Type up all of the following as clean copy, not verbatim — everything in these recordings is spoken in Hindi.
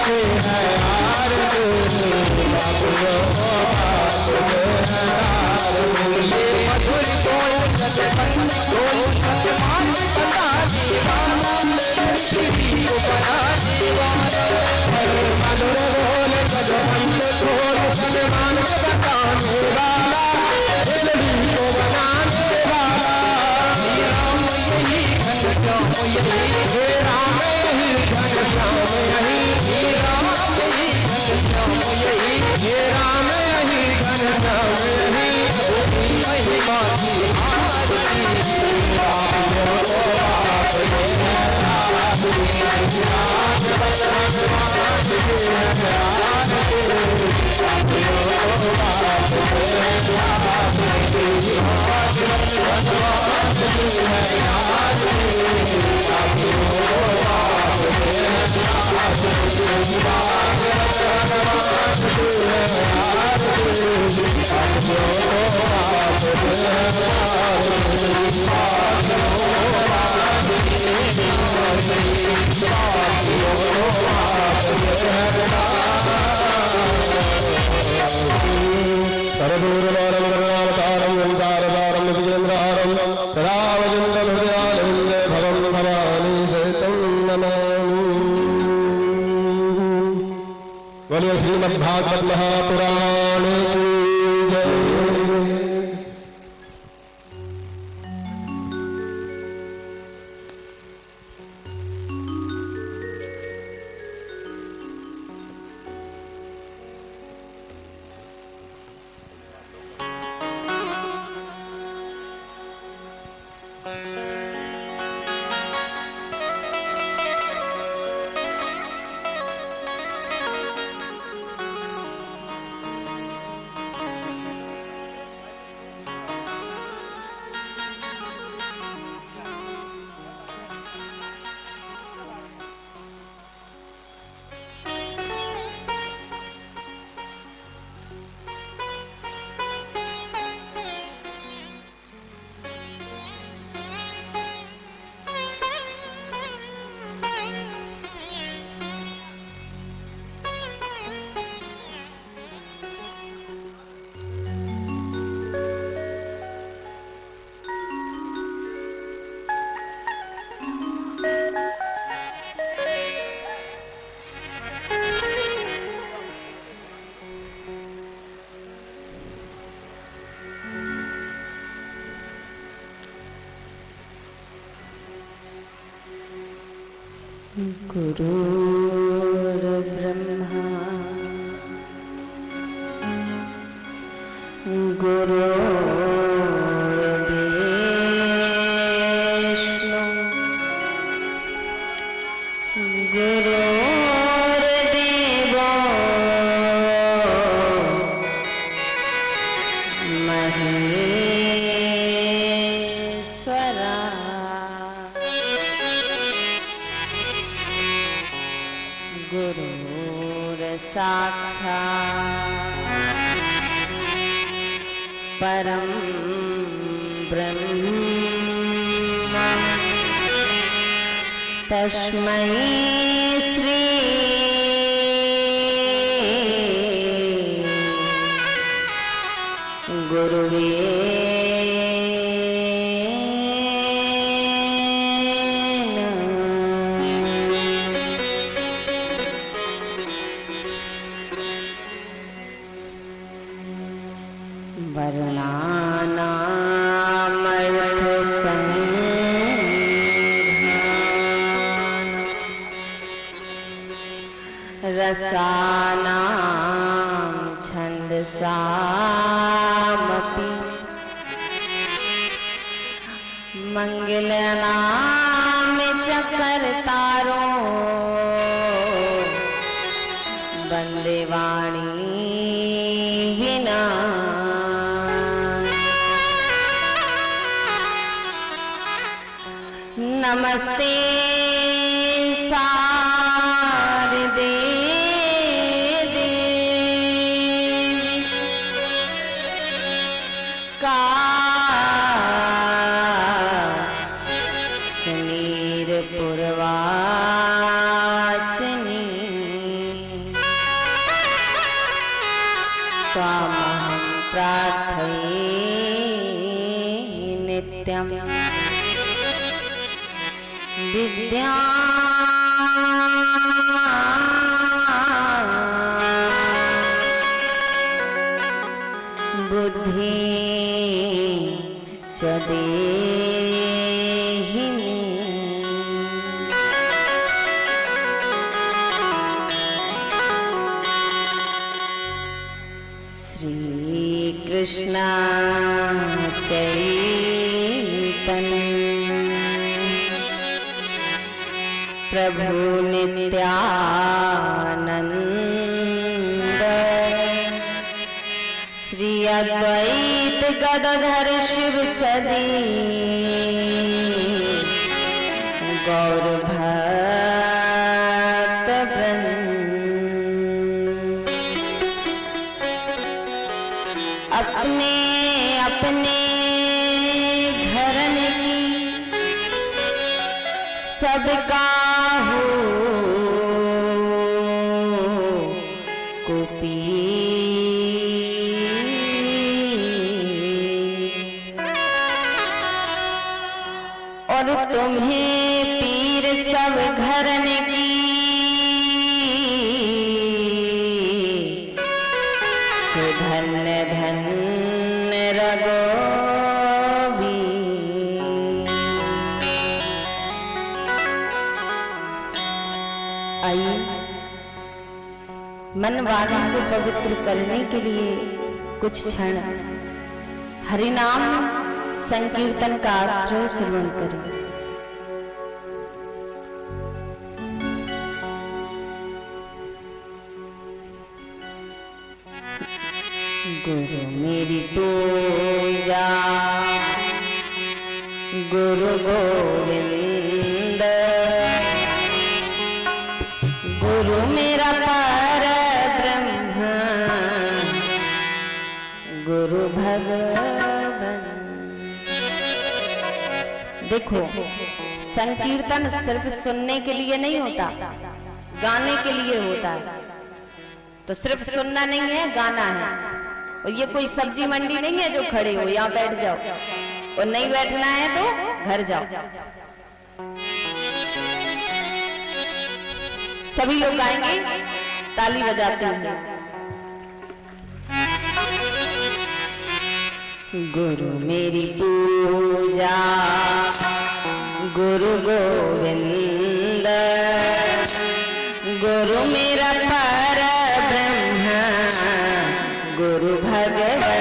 की है आरती, बाबुओं बात में है आरती। ये मधुर बोल गजबंद बोल सतमान बनाने वाला, पृथ्वी को बनाने वाला। मधुर बोल गजबंद बोल सतमान बताने वाला, पृथ्वी को बनाने वाला। हे राम यही घनश्याम यही, हे राम यही घनश्याम यही, हे राम यही घनश्याम यही, हे राम यही घनश्याम यही। महिमा की आरती, बाबुओं को बाप की है आरती, सर्वदूरवारं करुणावतारं ओंकारधारं विजेन्द्रहारं सदावजन्तं हृदयालये भवं भवानी सहितं नमामि। बोलिए श्रीमद्भागवत महापुराण की जय। गुरुर्ब्रह्मा गुरुर्विष्णु गुरुर्देवो महेश्वरा। गुरुर्साक्षात् परं ब्रह्म, तस्मै श्री गुरुवे रसानां छन्दसामपि मंगलनाम चकर्तारो वन्दे वाणी विना। नमस्ते शारदे देवी काश्मीर पुरवासिनी। त्वामहं प्रार्थये नित्यम् विद्या बुद्धि च देहि मे। श्री कृष्ण चैतन्य प्रभु नित्यानंद श्री अद्वैत गदाधर शिव सदी गौर भक्त वृंद। अपने अपने घरन की सबका हो कुपी और तुम्हें पीर सब घरन की धन्य धन्य रघोबी। आइए मन वाणी को पवित्र करने के लिए कुछ क्षण हरिनाम संकीर्तन का आश्रय श्रवण करें। गुरु मेरी पूजा गुरु गोविंद गुरु मेरा पर ब्रह्म गुरु भगवान। देखो संकीर्तन सिर्फ सुनने के लिए नहीं होता, गाने के लिए होता है। तो सिर्फ सुनना नहीं है, गाना है। और ये कोई सब्जी मंडी नहीं है जो खड़े हो यहाँ बैठ जाओ, और नहीं बैठना है तो घर जाओ। सभी लोग गाएंगे ताली बजाते हुए। गुरु मेरी पूजा गुरु गोविंद गुरु मेरा पर ब्रह्म गुरु भगवंत।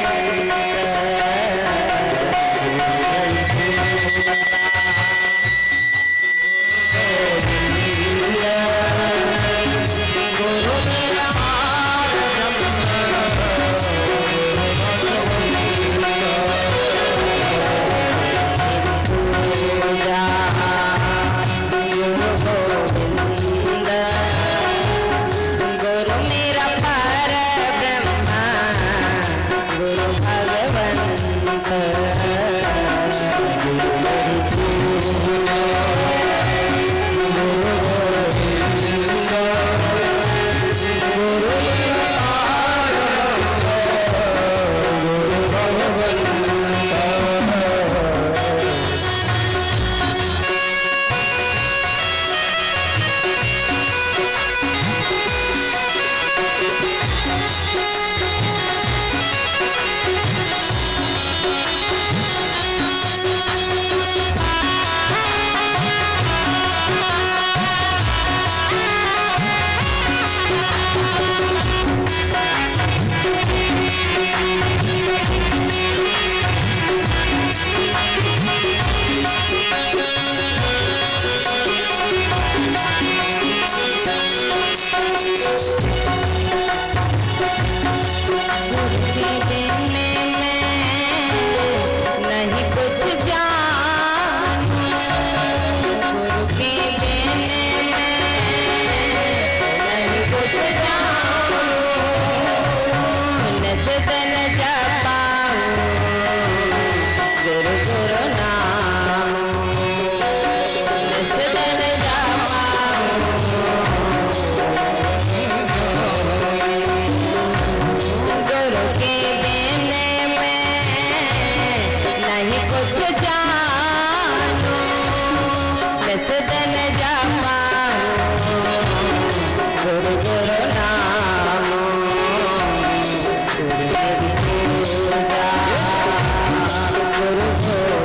गुरु गुरु नाम गुरु मेरी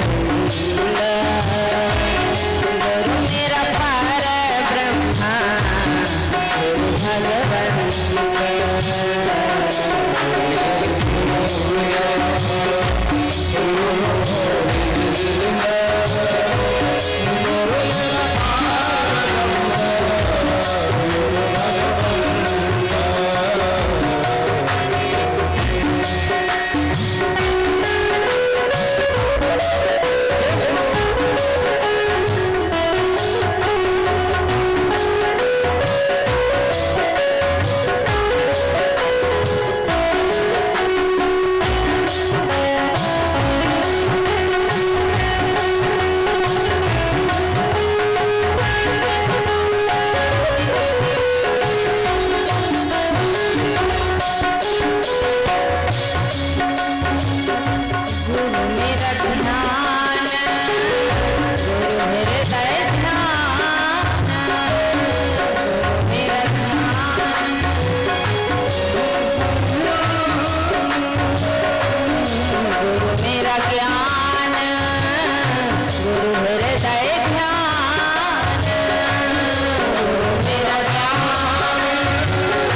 पूजा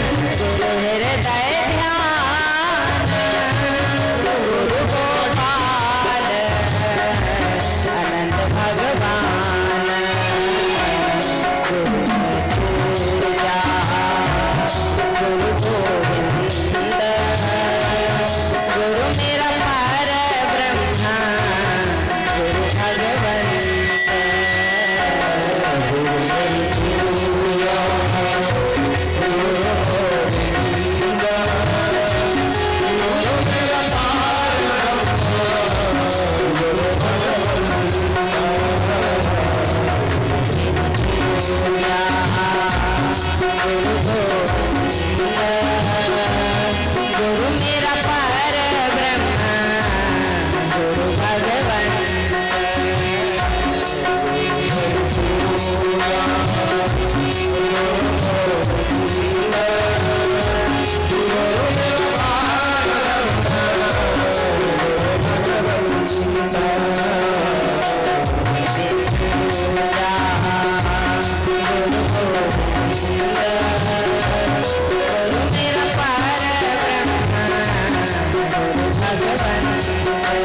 गुरु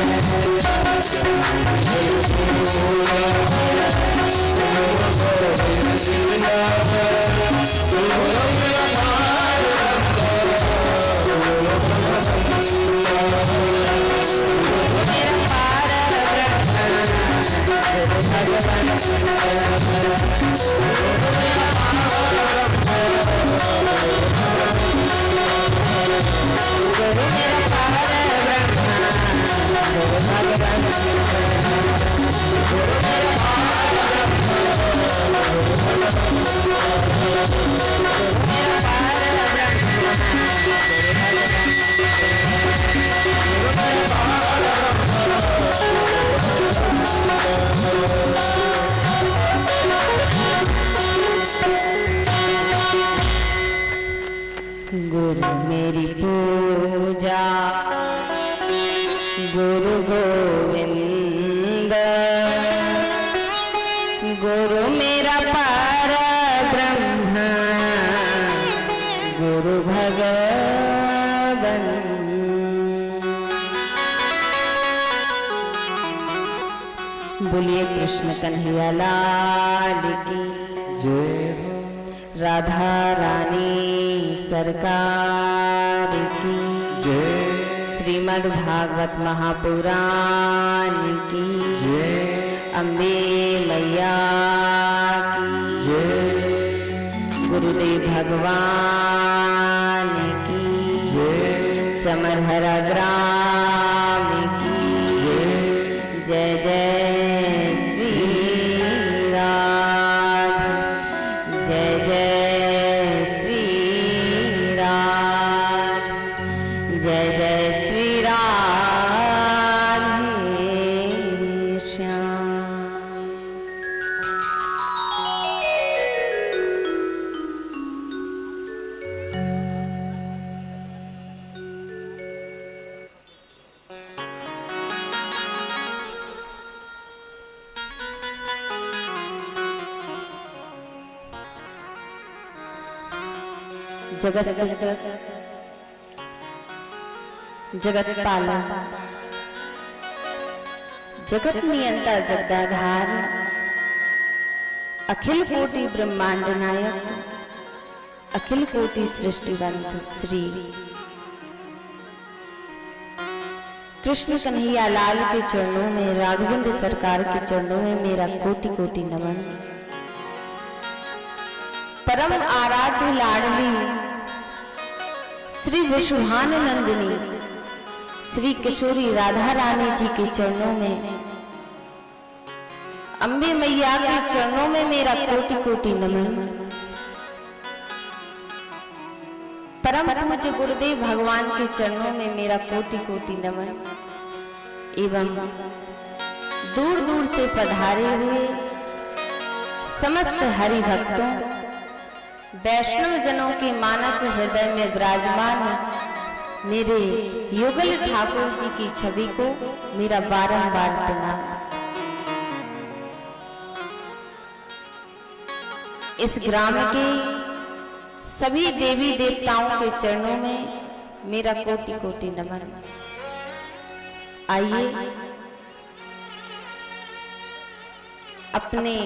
गोविंद गुरु मेरा पर ब्रह्मा गुरु भगवंत गुरु मेरी पूजा गुरु गोविंद गुरु मेरा पर ब्रह्म गुरु भगवन। बोलिए कृष्ण कन्हैया लाल की जय, राधा रानी सरकार की जय, श्रीमद् भागवत महापुराण की जय, अम्बे मैया की जय, गुरुदेव भगवान की जय, चमरहरा ग्राम की जय, जय जय जगत सृजक जगत पालक जगत नियंता जगदाधार अखिल कोटि ब्रह्मांड नायक अखिल कोटि सृष्टिवंत श्री कृष्ण कन्हैया लाल के चरणों में, राघवेंद्र सरकार के चरणों में मेरा कोटि कोटि नमन। परम आराध्य लाडली श्री विश्वभान नंदिनी श्री किशोरी राधा रानी जी के चरणों में, अम्बे मैया के चरणों में मेरा कोटि कोटि नमन। परम पूज्य गुरुदेव भगवान के चरणों में मेरा कोटि कोटि नमन। एवं दूर दूर से पधारे हुए समस्त हरि भक्तों, वैष्णव जनों के मानस हृदय में विराजमान मेरे युगल ठाकुर जी की छवि को मेरा बारंबार प्रणाम। इस ग्राम के सभी देवी देवताओं के चरणों में मेरा कोटि कोटि नमन। आइए अपने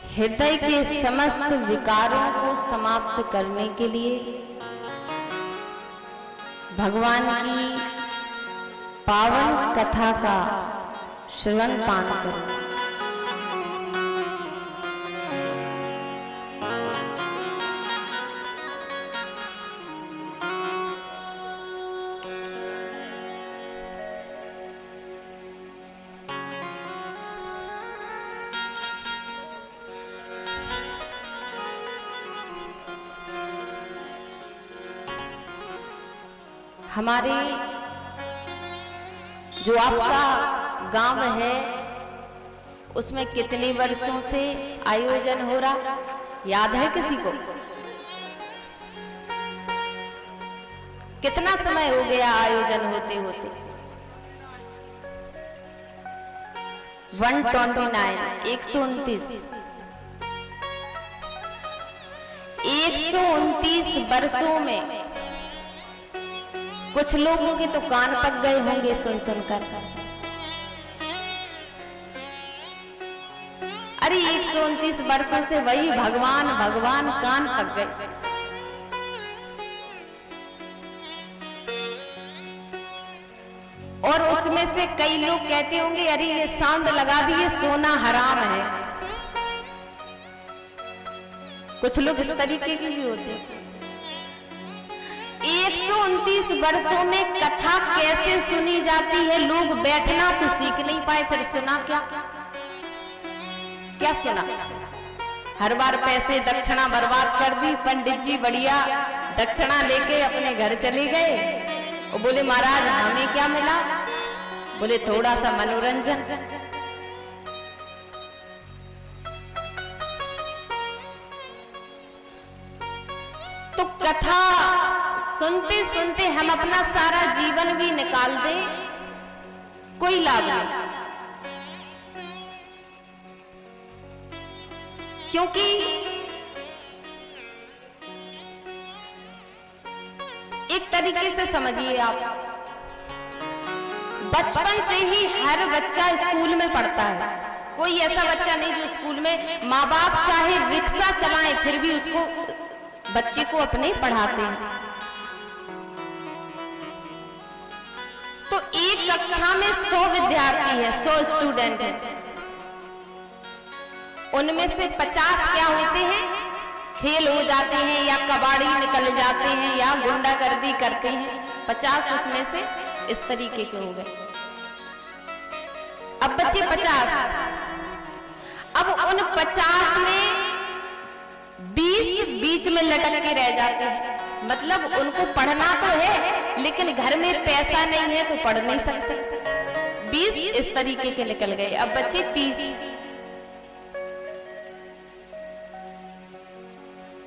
हृदय के समस्त विकारों को समाप्त करने के लिए भगवान की पावन कथा का श्रवण पान करें। हमारे जो आपका गांव है उसमें कितने वर्षों से आयोजन हो रहा, याद है किसी को? कितना समय हो गया आयोजन होते होते? 129 129 वर्षों में कुछ लोगों के तो कान पक गए होंगे सुन सुनकर। अरे 129 वर्षों से वही भगवान भगवान कान पक गए। और उसमें से कई लोग कहते होंगे अरे ये साउंड लगा दिए, सोना हराम है। कुछ लोग इस तरीके के भी होते हैं। 129 वर्षों में कथा कैसे सुनी जाती है? लोग बैठना तो सीख नहीं पाए, फिर सुना क्या? क्या सुना? हर बार पैसे दक्षिणा बर्बाद कर दी। पंडित जी बढ़िया दक्षिणा लेके अपने घर चले गए और बोले महाराज हमें क्या मिला? बोले थोड़ा सा मनोरंजन। तो कथा सुनते सुनते हम अपना सारा जीवन भी निकाल दें, कोई लाभ नहीं। क्योंकि एक तरीके से समझिए आप, बचपन से ही हर बच्चा स्कूल में पढ़ता है। कोई ऐसा बच्चा नहीं जो स्कूल में माँ बाप चाहे रिक्शा चलाएं फिर भी उसको बच्चे को अपने पढ़ाते हैं। तो एक कक्षा में 100 विद्यार्थी है, 100 स्टूडेंट है। उनमें से 50 क्या होते हैं? फेल हो जाते हैं या कबाड़ी निकल जाते हैं या गुंडागर्दी करते हैं। 50 उसमें से इस तरीके के हो गए। अब बच्चे 50, अब उन 50 में 20 बीच में लटक के रह जाते हैं। मतलब उनको पढ़ना तो है लेकिन घर में पैसा नहीं है तो पढ़ नहीं सकते। 20 इस तरीके के निकल गए। अब बच्चे 30,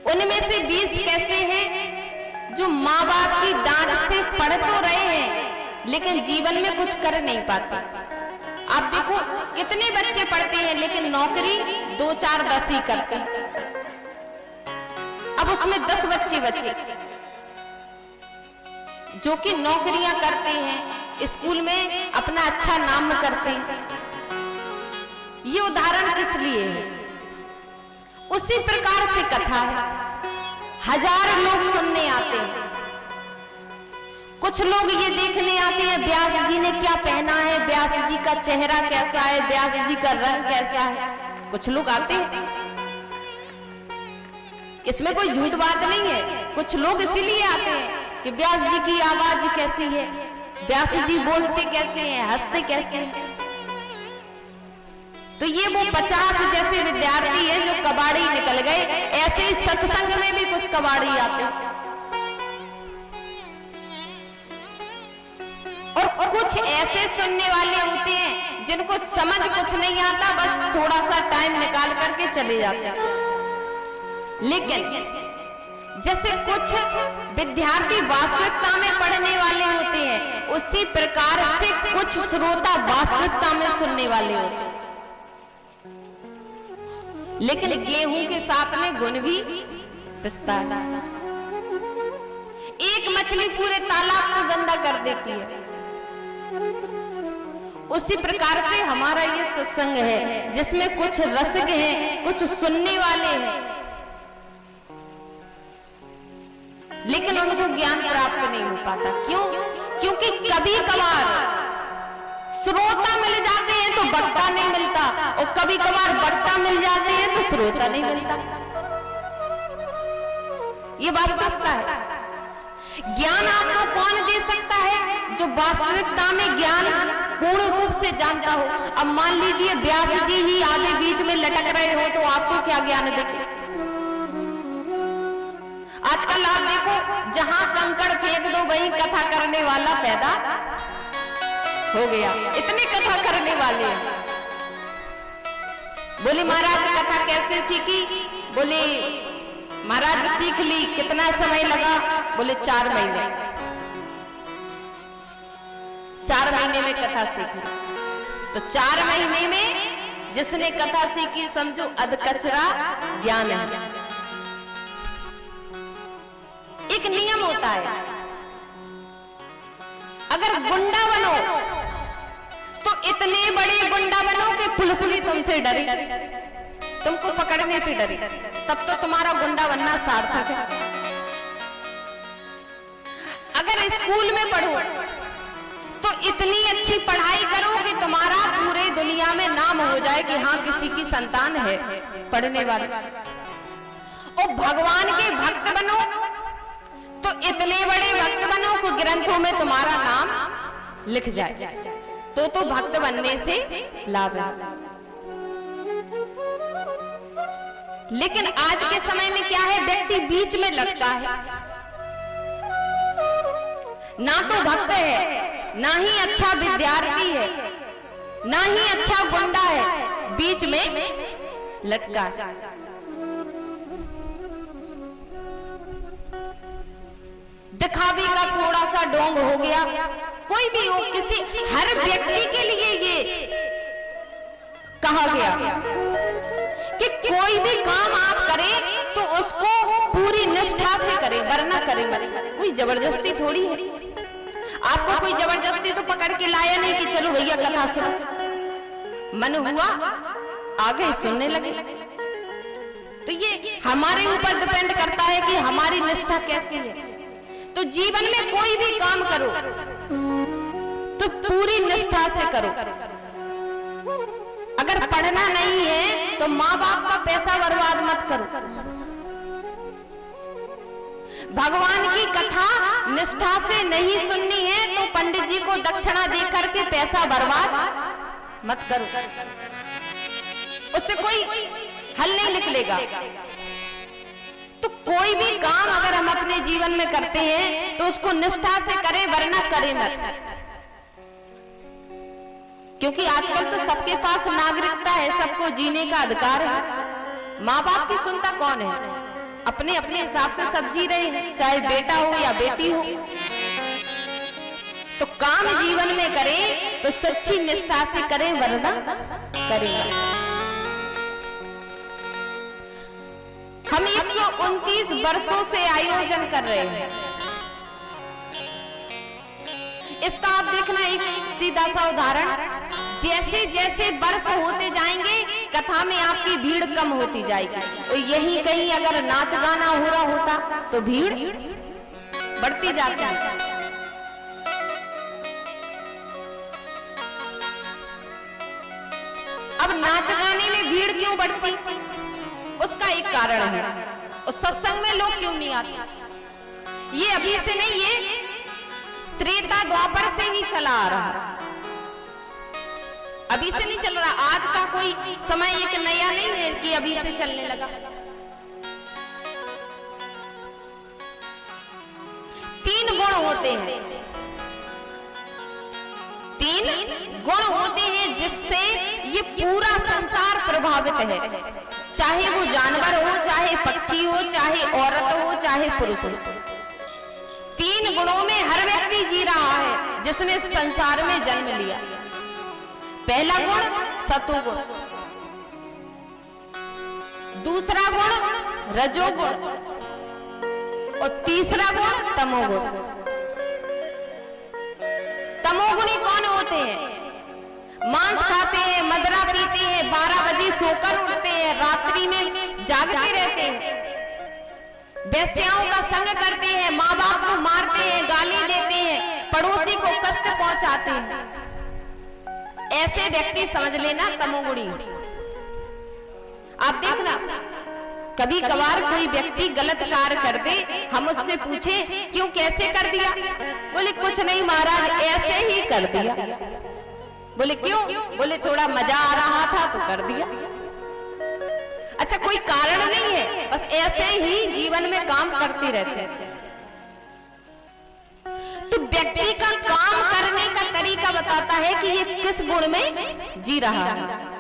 उनमें से 20 कैसे हैं जो माँ बाप की डांट से पढ़ तो रहे हैं लेकिन जीवन में कुछ कर नहीं पाते। आप देखो कितने बच्चे पढ़ते हैं लेकिन नौकरी 2, 4, 10 ही करते हैं। अब उसमें 10 बच्चे बचे जो कि नौकरियां करते हैं, स्कूल में अपना अच्छा नाम करते हैं। ये उदाहरण किस लिए है? उसी प्रकार से कथा है, 1000 लोग सुनने आते हैं। कुछ लोग ये देखने आते हैं व्यास जी ने क्या पहना है, व्यास जी का चेहरा कैसा है, व्यास जी का रंग कैसा है। कुछ लोग आते हैं, इसमें कोई झूठ बात नहीं है। कुछ लोग इसीलिए आते हैं कि व्यास जी की आवाज कैसी है, व्यास जी बोलते कैसे हैं, हंसते कैसे हैं। तो ये वो 50 जैसे विद्यार्थी हैं जो कबाड़ी निकल गए। ऐसे ही सत्संग में भी कुछ कबाड़ी आते हैं और कुछ ऐसे सुनने वाले होते हैं जिनको समझ कुछ नहीं आता, बस थोड़ा सा टाइम निकाल करके चले जाते हैं। लेकिन जैसे कुछ विद्यार्थी वास्तविकता में पढ़ने वाले होते हैं, उसी प्रकार से कुछ श्रोता वास्तविकता में सुनने वाले होते हैं। लेकिन गेहूं के साथ में घुन भी पिसता है। एक मछली पूरे तालाब को गंदा कर देती है। उसी प्रकार से हमारा ये सत्संग है जिसमें कुछ रसिक हैं, कुछ सुनने वाले हैं, लेकिन उनको ज्ञान प्राप्त नहीं हो पाता। क्यों? क्योंकि कभी कभार श्रोता मिल जाते हैं तो वक्ता नहीं मिलता, और कभी कभार वक्ता मिल जाते हैं तो श्रोता नहीं मिलता। ये वास्तविकता है। ज्ञान आपको कौन दे सकता है? जो वास्तविकता में ज्ञान पूर्ण रूप से जानता हो। अब मान लीजिए व्यास जी ही आगे बीच में लटक रहे हो तो आपको क्या ज्ञान देंगे? आजकल आप देखो जहां कंकड़ फेंक दो वहीं कथा करने वाला पैदा हो गया। इतने कथा करने वाले हैं। बोले महाराज कथा कैसे सीखी? बोले महाराज सीख ली। कितना समय लगा? बोले 4 महीने। 4 महीने में कथा सीखी। तो 4 महीने में जिसने कथा सीखी समझो अधकचरा ज्ञान है। एक नियम होता है, अगर गुंडा बनो तो इतने बड़े गुंडा बनो कि पुलिस भी तुमसे डरे, तुमको पकड़ने से डरे, तब तो तुम्हारा गुंडा बनना सार्थक है। अगर स्कूल में पढ़ो तो इतनी अच्छी पढ़ाई करो कि तुम्हारा पूरे दुनिया में नाम हो जाए कि हाँ किसी की संतान है पढ़ने वाले। और भगवान के भक्त बनो तो इतने बड़े भक्त बनो कि ग्रंथों में तुम्हारा नाम लिख जाए, तो भक्त बनने से लाभ है। लेकिन आज के समय में क्या है, व्यक्ति बीच में लगता है, ना तो भक्त है, ना ही अच्छा विद्यार्थी है, ना ही अच्छा गुंडा है, बीच में लटका है। दिखावे का थोड़ा सा ढोंग हो गया। कोई भी हो, किसी हर व्यक्ति के लिए ये कहा गया कि कोई भी काम आप करें तो उसको पूरी निष्ठा से करें, वरना करें। कोई जबरदस्ती थोड़ी है। आपको कोई जबरदस्ती तो पकड़ के लाया नहीं कि चलो भैया कथा सुनो। मन हुआ आगे सुनने लगे। तो ये हमारे ऊपर डिपेंड करता है कि हमारी निष्ठा कैसी है। तो जीवन में कोई भी काम करो तो पूरी निष्ठा से करो। अगर पढ़ना नहीं है तो माँ बाप का पैसा बर्बाद मत करो। भगवान की कथा निष्ठा से नहीं सुननी है तो पंडित जी को दक्षिणा दे करके पैसा बर्बाद मत करो, उससे कोई हल नहीं निकलेगा। तो कोई भी काम अगर हम अपने जीवन में करते हैं तो उसको निष्ठा से करें, वरना करें मत। क्योंकि आजकल तो सबके पास नागरिकता है, सबको जीने का अधिकार है। माँ बाप की सुनता कौन है? अपने अपने हिसाब से सब जी रहे हैं, चाहे बेटा हो या बेटी हो। तो काम जीवन में करें तो सच्ची निष्ठा से करें, वरना करें। हम 129 वर्षों से आयोजन कर रहे हैं। इसका आप देखना एक सीधा सा उदाहरण, जैसे जैसे वर्ष होते जाएंगे कथा में आपकी भीड़ कम होती जाएगी। तो यही कहीं अगर नाच गाना हो रहा होता तो भीड़ बढ़ती जाती है। अब नाच गाने में भीड़ क्यों बढ़ती? उसका एक कारण है, और सत्संग में लोग क्यों नहीं आते? ये अभी से नहीं, ये त्रेता द्वापर से ही चला आ रहा, अभी से नहीं चल रहा। आज का कोई समय एक नया नहीं है कि अभी से चलने लगा। 3 गुण होते हैं, 3 गुण होते हैं जिससे ये पूरा संसार प्रभावित है। चाहे वो जानवर हो, चाहे पक्षी हो, चाहे औरत हो, चाहे पुरुष हो। 3 गुणों में हर व्यक्ति जी रहा है जिसने संसार में जन्म लिया। पहला गुण सतोगुण, दूसरा गुण रजोगुण, और तीसरा गुण तमोगुण। तमोगुणी कौन होते हैं? मांस खाते हैं, मदिरा पीते हैं, 12 बजे सोकर उठते हैं, रात्रि में जागते रहते हैं, वेश्याओं का संग करते हैं, माँ बाप को मारते हैं, गाली देते हैं, पड़ोसी को कष्ट पहुंचाते हैं। ऐसे व्यक्ति समझ लेना तमोगुणी। आप देखना कभी कभार कोई व्यक्ति गलत कार्य कर दे, हम उससे पूछे क्यों, कैसे कर दिया? बोले कुछ नहीं महाराज, ऐसे ही कर दिया। बोले क्यों? बोले थोड़ा मजा आ रहा था तो कर दिया। अच्छा, कोई कारण नहीं है, बस ऐसे ही जीवन में काम करते रहते हैं। तो व्यक्ति का काम करने का तरीका बताता है कि ये किस गुण में जी रहा है।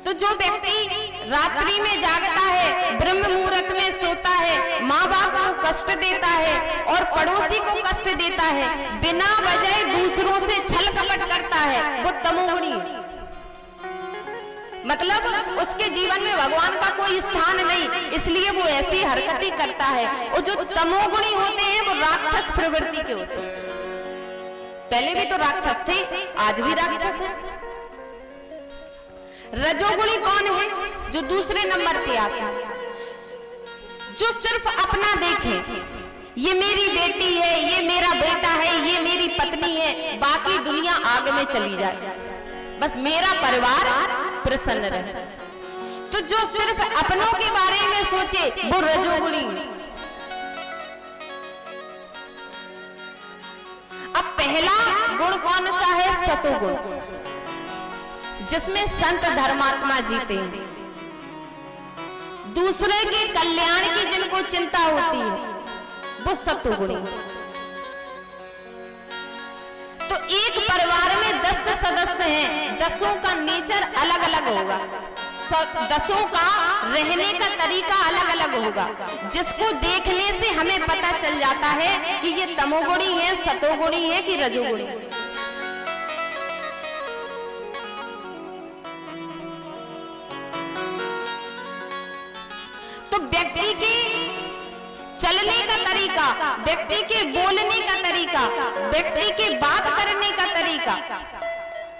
तो जो व्यक्ति रात्रि में जागता है, ब्रह्म मुहूर्त में सोता है, माँ बाप को कष्ट देता है और पड़ोसी को कष्ट देता है, बिना वजह दूसरों से छल कपट करता है, वो तमोगुणी है। मतलब उसके जीवन में भगवान का कोई स्थान नहीं, इसलिए वो ऐसी हरकतें करता है। और जो तमोगुणी होते हैं वो राक्षस प्रवृत्ति के होते हैं। पहले भी तो राक्षस थे, आज भी राक्षस है। रजोगुणी कौन है? जो दूसरे नंबर पे आता है, जो सिर्फ अपना देखे, ये मेरी बेटी है, ये मेरा बेटा है, ये मेरी पत्नी है, बाकी दुनिया आग में चली जाए, बस मेरा परिवार प्रसन्न रहे। तो जो सिर्फ अपनों के बारे में सोचे वो रजोगुणी। अब पहला गुण कौन सा है? सतोगुण, जिसमें संत धर्मात्मा जीते हैं, दूसरे के कल्याण की जिनको चिंता होती है, वो सतोगुणी। तो एक परिवार में 10 सदस्य हैं, 10 का नेचर अलग अलग होगा, 10 का रहने का तरीका अलग अलग होगा, जिसको देखने से हमें पता चल जाता है कि ये तमोगुणी है, सतोगुणी है कि रजोगुणी। तो व्यक्ति के चलने का तरीका, व्यक्ति के बोलने का तरीका, व्यक्ति के बात करने का तरीका,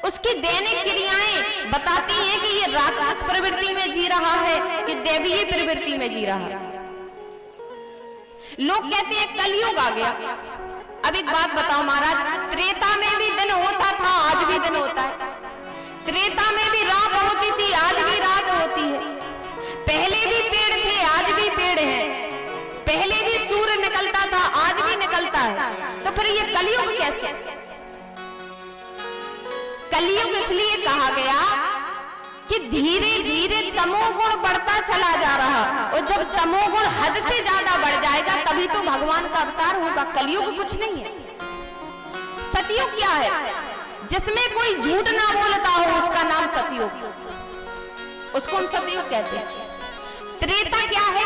उसकी दैनिक क्रियाएं बताती हैं कि ये राक्षस प्रवृत्ति में जी रहा है कि दैवीय प्रवृत्ति में जी रहा है। लोग कहते हैं कलयुग आ गया। अब एक बात बताओ महाराज, त्रेता में भी दिन होता था, आज भी दिन होता है। त्रेता में भी रात होती थी, आज भी रात होती है। पहले भी पेड़ थे, आज भी पेड़ हैं। पहले भी सूर्य निकलता था, आज भी निकलता है। तो फिर ये कलयुग कैसे? कलयुग इसलिए कहा गया कि धीरे धीरे तमोगुण बढ़ता चला जा रहा, और जब तमोगुण हद से ज्यादा बढ़ जाएगा तभी तो भगवान का अवतार होगा। कलयुग कुछ नहीं है। सतयुग क्या है? जिसमें कोई झूठ ना बोलता हो उसका नाम सतयुग, उसको हम सतयुग कहते हैं। त्रेता क्या है?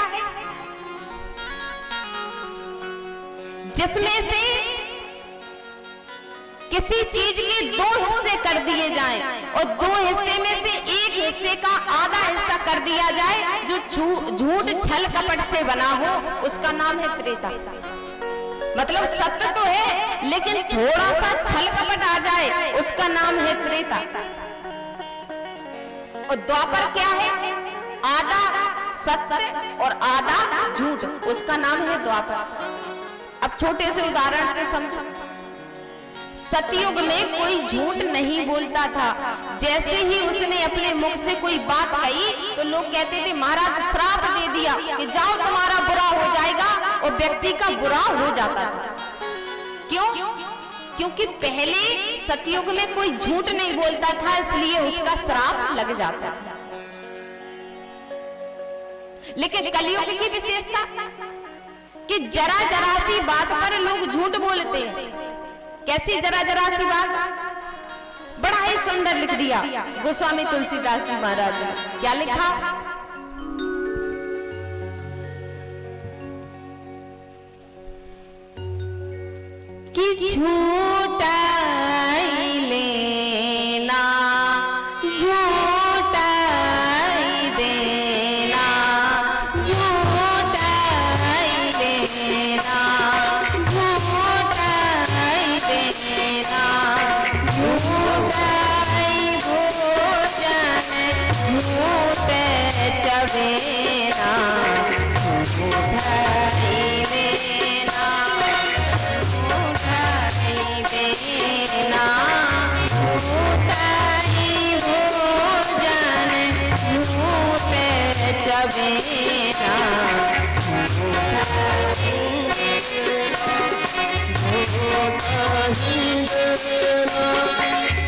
जिसमें से किसी चीज के दो हिस्से कर दिए जाएं और दो हिस्से में से एक हिस्से का आधा हिस्सा कर दिया जाए, जो झूठ छल कपट से बना हो, उसका नाम है त्रेता। मतलब सत्य तो है लेकिन थोड़ा सा छल कपट आ जाए, उसका नाम है त्रेता। और द्वापर क्या है? आधा सत्य और आधा झूठ, उसका नाम है द्वापर। अब छोटे से उदाहरण से समझो। सतयुग में कोई झूठ नहीं बोलता था। जैसे ही उसने अपने मुख से कोई बात कही तो लोग कहते थे महाराज श्राप दे दिया कि जाओ तुम्हारा बुरा हो जाएगा, और व्यक्ति का बुरा हो जाता था। क्यों? क्योंकि पहले सतयुग में कोई झूठ नहीं बोलता था, इसलिए उसका श्राप लग जाता था। लेकिन कलयुग की विशेषता कि जरा जरा सी बात पर लोग झूठ बोलते हैं। कैसी जरा जरा सी बात? बड़ा ही सुंदर लिख दिया गोस्वामी तुलसीदास जी महाराज ने। क्या लिखा? कि झूठ ही लेना झूठ ही देना, झूठ ही लेना झूठ ही देना, झूठ ही भोजन झूठ चबेना, झूठ ही देना झूठ ही देना, झूठ ही भोजन झूठ चबेना, झूठ ही देना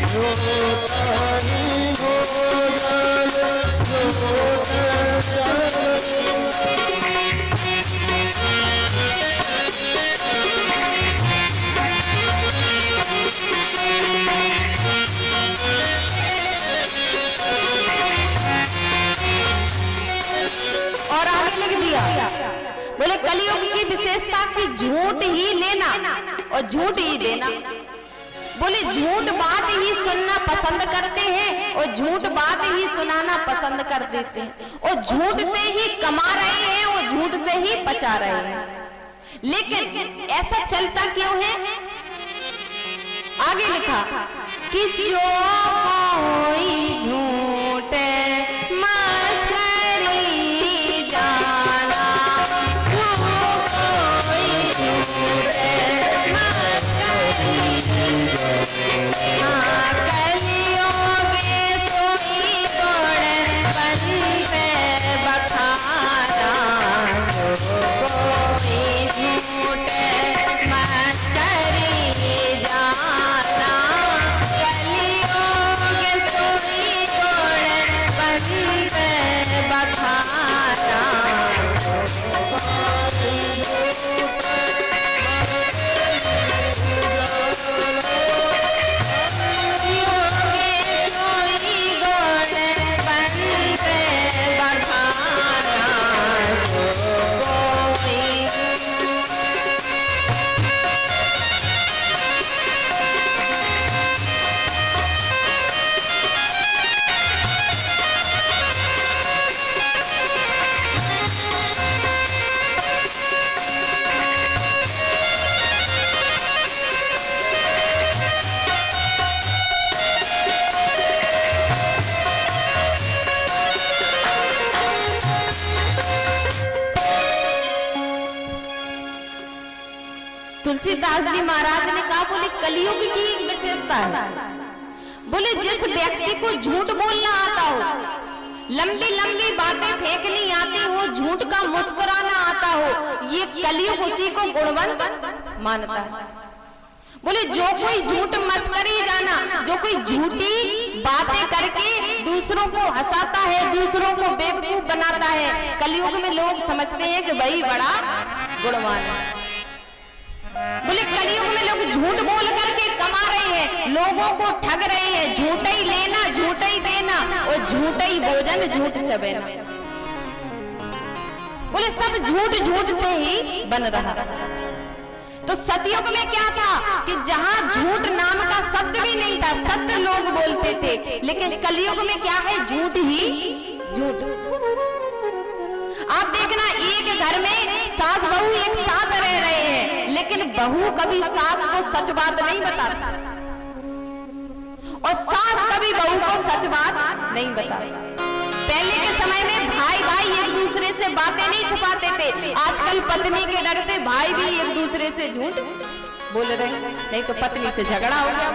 झूठ ही भोजन झूठ और आगे लिख दिया, बोले कलयुग की विशेषता कि झूठ ही लेना और झूठ ही देना। बोले झूठ बात ही सुनना पसंद करते हैं और झूठ बात ही सुनाना पसंद कर देते हैं, और झूठ से ही कमा रहे हैं और झूठ से ही बचा रहे हैं। लेकिन ऐसा चलता क्यों है? आगे लिखा कि जो कोई झूठ मस्करी जाना, जो कोई झूठ मस्करी कलियुग सोई गुण बंद बखाना, जो कोई झूठ मस्करी जाना, कलियुग सोई गुण बंद बखाना, तुलसीदास जी महाराज ने कहा, बोले कलयुग की एक विशेषता है। बोले जिस व्यक्ति को झूठ बोलना आता हो, लंबी लंबी बातें फेंकनी आती हो, झूठ का मुस्कुराना आता हो, ये कलयुग उसी को गुणवंत मानता है। बोले जो कोई झूठ मस्करी जाना, जो कोई झूठी बातें करके दूसरों को हंसाता है, दूसरों को बेवकूफ बनाता है, कलयुग में लोग समझते हैं कि भाई बड़ा गुणवान है। बोले कलयुग में लोग झूठ बोल करके कमा रहे हैं, लोगों को ठग रहे हैं, झूठा ही लेना झूठा ही देना और झूठा ही भोजन झूठ चबेना। बोले सब झूठ झूठ से ही बन रहा। तो सतयुग में क्या था कि जहां झूठ नाम का शब्द भी नहीं था, सत्य लोग बोलते थे, लेकिन कलयुग में क्या है, झूठ ही झूठ। आप देखना एक घर में सास बहू एक साथ रह रहे हैं, लेकिन बहू कभी सास को सच बात नहीं बताती और सास कभी बहू को सच बात नहीं बताती। पहले के समय में भाई भाई एक दूसरे से बातें नहीं छुपाते थे, आजकल पत्नी के डर से भाई भी एक दूसरे से झूठ बोल रहे हैं, नहीं तो पत्नी से झगड़ा हो गया।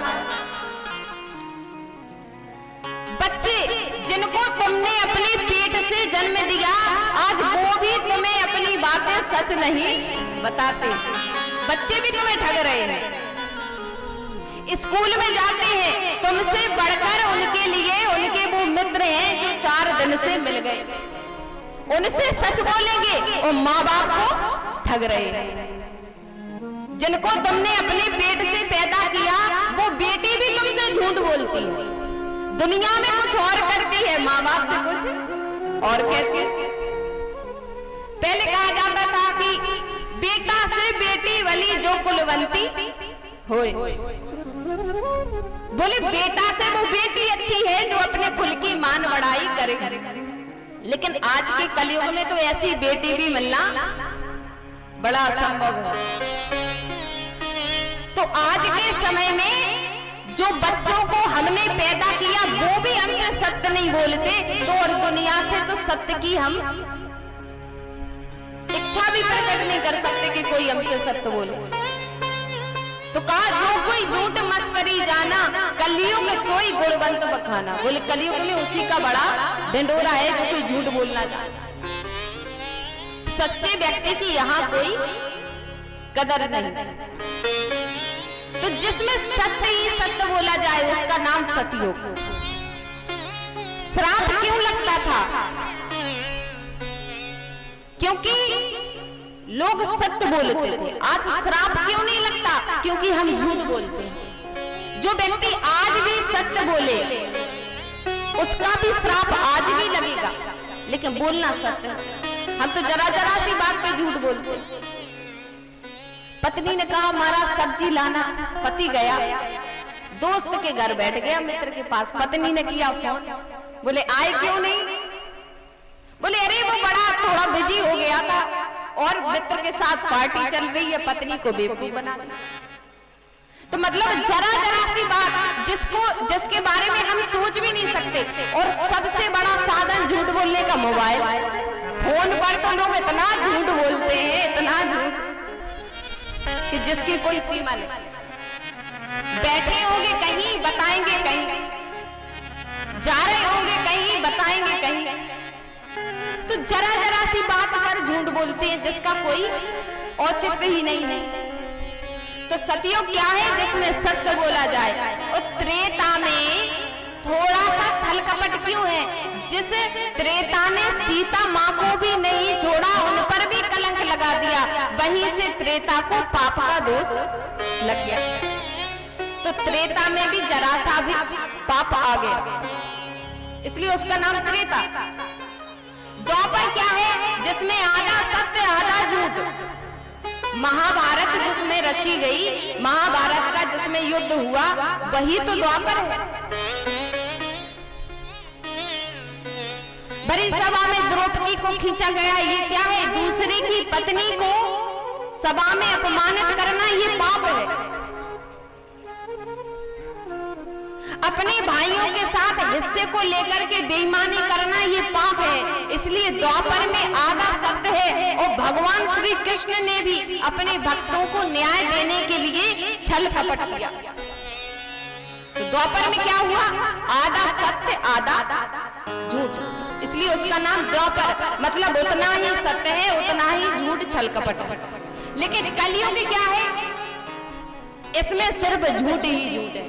बच्चे जिनको तुमने अपने पेट से जन्म दिया, आज वो भी तुम्हें अपनी बातें सच नहीं बताते, बच्चे भी तुम्हें ठग रहे हैं। स्कूल में जाते हैं, तुमसे बढ़कर उनके लिए उनके वो मित्र हैं जो 4 दिन से मिल गए, उनसे सच बोलेंगे और माँ बाप को ठग रहे हैं। जिनको तुमने अपने पेट से पैदा किया, वो बेटी भी तुमसे झूठ बोलती है, दुनिया में कुछ और करती है, माँ बाप से कुछ और कहती है। पहले कहा जाता था कि बेटा से बेटी वाली जो कुलवंती होए, बोले बेटा से वो बेटी अच्छी है जो अपने कुल की मान बढ़ाई करे। लेकिन आज के कलयुग में तो ऐसी बेटी भी मिलना बड़ा असंभव है। तो आज के समय में जो बच्चों को हमने पैदा किया वो भी हमसे सत्य नहीं बोलते, तो और दुनिया से तो सत्य की हम इच्छा भी प्रकट नहीं कर सकते कि कोई हमसे सत्य बोले। तो कहा जो कोई झूठ मस्करी जाना, कलयुग सोई गुणवंत बखाना। बोले कलयुग में उसी का बड़ा ढिंढोरा है जो कोई झूठ बोलना जाता। सच्चे व्यक्ति की यहाँ कोई कदर नहीं। तो जिसमें सत्य ही सत्य बोला जाए उसका नाम सतयुग। श्राप क्यों लगता था? क्योंकि लोग सत्य बोलते थे। आज श्राप क्यों नहीं लगता? क्योंकि हम झूठ बोलते हैं। जो व्यक्ति आज भी सत्य बोले उसका भी श्राप आज भी लगेगा, लेकिन बोलना सत्य। हम तो जरा जरा सी बात पे झूठ बोलते। पत्नी ने कहा हमारा सब्जी लाना, पति गया दोस्त के घर बैठ गया मित्र के पास। पत्नी ने किया फोन, बोले आए क्यों नहीं? बोले अरे वो बड़ा थोड़ा बिजी हो गया था और मित्र के साथ पार्टी चल रही है, पत्नी को बेवकूफ बना। तो मतलब जरा जरा सी बात जिसके बारे में हम सोच भी नहीं सकते, और सबसे बड़ा साधन झूठ बोलने का मोबाइल। फोन पर तो लोग इतना झूठ बोलते हैं, इतना झूठ कि जिसकी कोई सीमा नहीं। बैठे होंगे कहीं बताएंगे कहीं, जा रहे होंगे कहीं बताएंगे कहीं। तो जरा जरा सी बात पर झूठ बोलते हैं जिसका कोई औचित्य ही नहीं है। तो सतयुग क्या है? जिसमें सत्य बोला जाए। और त्रेता में थोड़ा सा छल कपट क्यों है? जिस त्रेता ने सीता माँ को भी नहीं छोड़ा, उन पर भी कलंक लगा दिया, वहीं से त्रेता को पाप का दोष लग गया। तो त्रेता में भी जरा सा भी पाप आ गया, इसलिए उसका नाम त्रेता। द्वापर क्या है? जिसमें आधा सत्य आधा झूठ। महाभारत जिसमें रची गई, महाभारत का जिसमें युद्ध हुआ, वही तो द्वापर है। बड़ी सभा में द्रौपदी को खींचा गया, ये क्या है? दूसरे की पत्नी को सभा में अपमानित करना ये पाप है। अपने भाइयों के साथ हिस्से को लेकर के बेईमानी करना ये पाप है। इसलिए द्वापर में आधा सत्य है, और भगवान श्री कृष्ण ने भी अपने भक्तों को न्याय देने के लिए छल कपट किया। तो द्वापर में क्या हुआ? आधा सत्य आधा झूठ, इसलिए उसका नाम द्वापर। मतलब उतना ही सत्य है, उतना ही झूठ छल कपट। लेकिन कलयुग क्या है? इसमें सिर्फ झूठ ही झूठ है,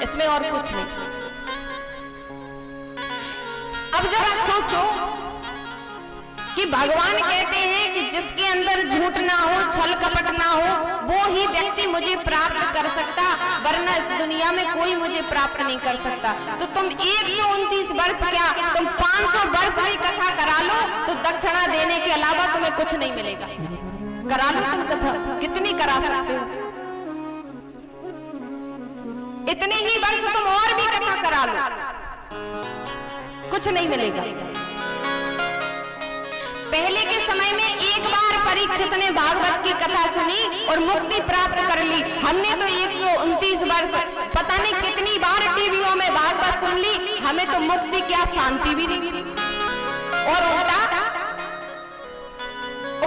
इसमें और कुछ नहीं। अब जरा सोचो कि भगवान कहते हैं कि जिसके अंदर झूठ ना हो, छल कपट ना हो, वो ही व्यक्ति मुझे प्राप्त कर सकता, वरना इस दुनिया में कोई मुझे प्राप्त नहीं कर सकता। तो तुम 129 वर्ष क्या, तुम 500 वर्ष भी कथा करा लो तो दक्षिणा देने के अलावा तुम्हें कुछ नहीं मिलेगा। करा लो तुम कथा, कितनी करा सकते हो, इतने ही वर्ष तुम और भी कथा करा लो, कुछ नहीं मिलेगा। पहले के समय में एक बार परीक्षित ने भागवत की कथा सुनी और मुक्ति प्राप्त कर ली। हमने तो 129 वर्ष पता नहीं कितनी बार टीवियों में भागवत सुन ली, हमें तो मुक्ति क्या शांति भी नहीं मिली। और उल्टा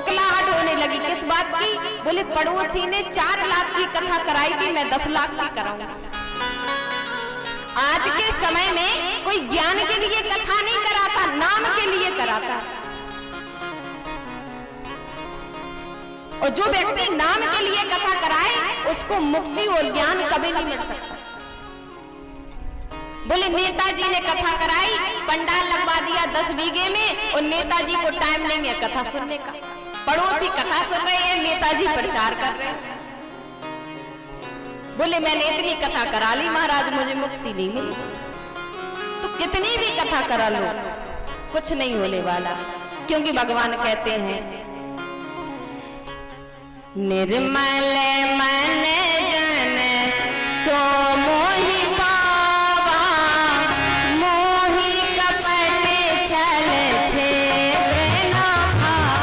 उकलाहट होने लगी, किस बात की? बोले पड़ोसी ने 4 लाख की कथा कराई थी, मैं 10 लाख की कराऊंगा। आज के समय में कोई ज्ञान के लिए कथा नहीं कराता, नाम के लिए कराता। और जो व्यक्ति नाम के लिए कथा कराए उसको मुक्ति और ज्ञान कभी नहीं मिल सकता। बोले नेताजी ने कथा कराई, पंडाल लगवा दिया 10 बीघे में, और नेताजी को टाइम नहीं है कथा सुनने का। पड़ोसी कथा सुन रहे हैं, नेताजी प्रचार कर रहे हैं। बोले मैंने इतनी कथा करा ली महाराज, मुझे मुक्ति नहीं मिली। तो कितनी भी कथा करा लो कुछ नहीं होने वाला, क्योंकि भगवान कहते हैं निर्मल मन जन सो मोहि पावा, मोहि कपट छल छेद न भावा।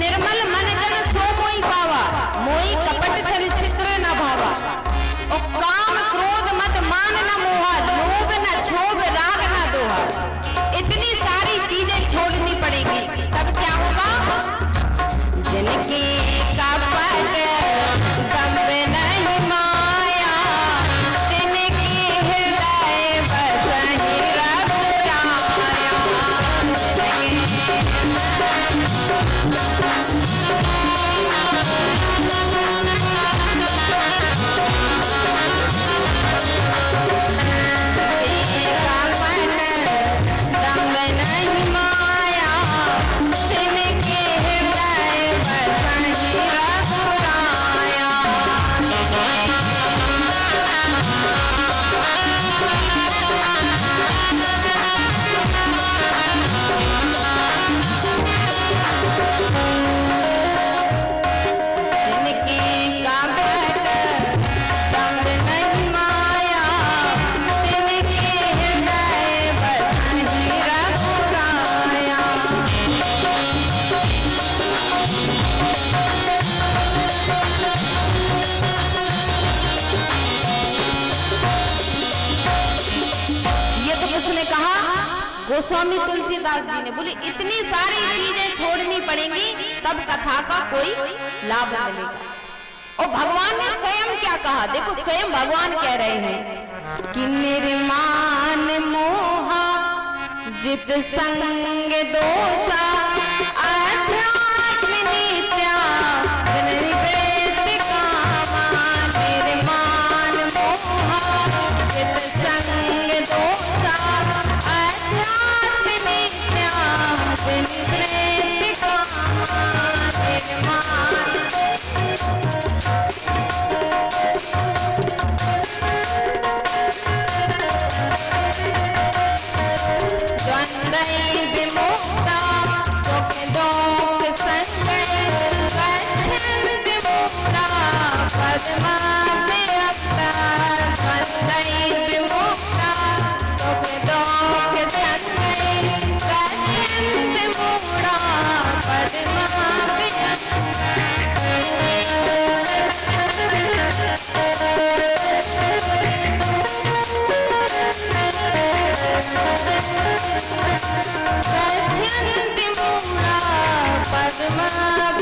निर्मल मन जन मोहि पावा, मोहि जिनकी कपट दम्भ नहीं माया, तिनकी हृदय बसहि रघुराया। गोस्वामी तुलसीदास जी ने बोले इतनी सारी चीजें छोड़नी पड़ेंगी तब कथा का कोई लाभ मिलेगा। और भगवान ने स्वयं क्या कहा, देखो स्वयं भगवान कह रहे हैं कि निर्माण मोहा जित संग दोषा अध्यात्म नित्या निर्वेद कामा। संग दोषा अध्यात्म नित्या बिन प्रेम का निर्माण। द्वंद्वै विमुक्ता सुख दुख संगै गच्छन्ति मुक्ता पद्माव्यक्ता। द्वंद्वै विमुक्ता सुख दुख संगै गच्छन्ति मुक्ता पद्माव्यक्ता। गच्छन्ति मुक्ता पद्माव्यक्ता।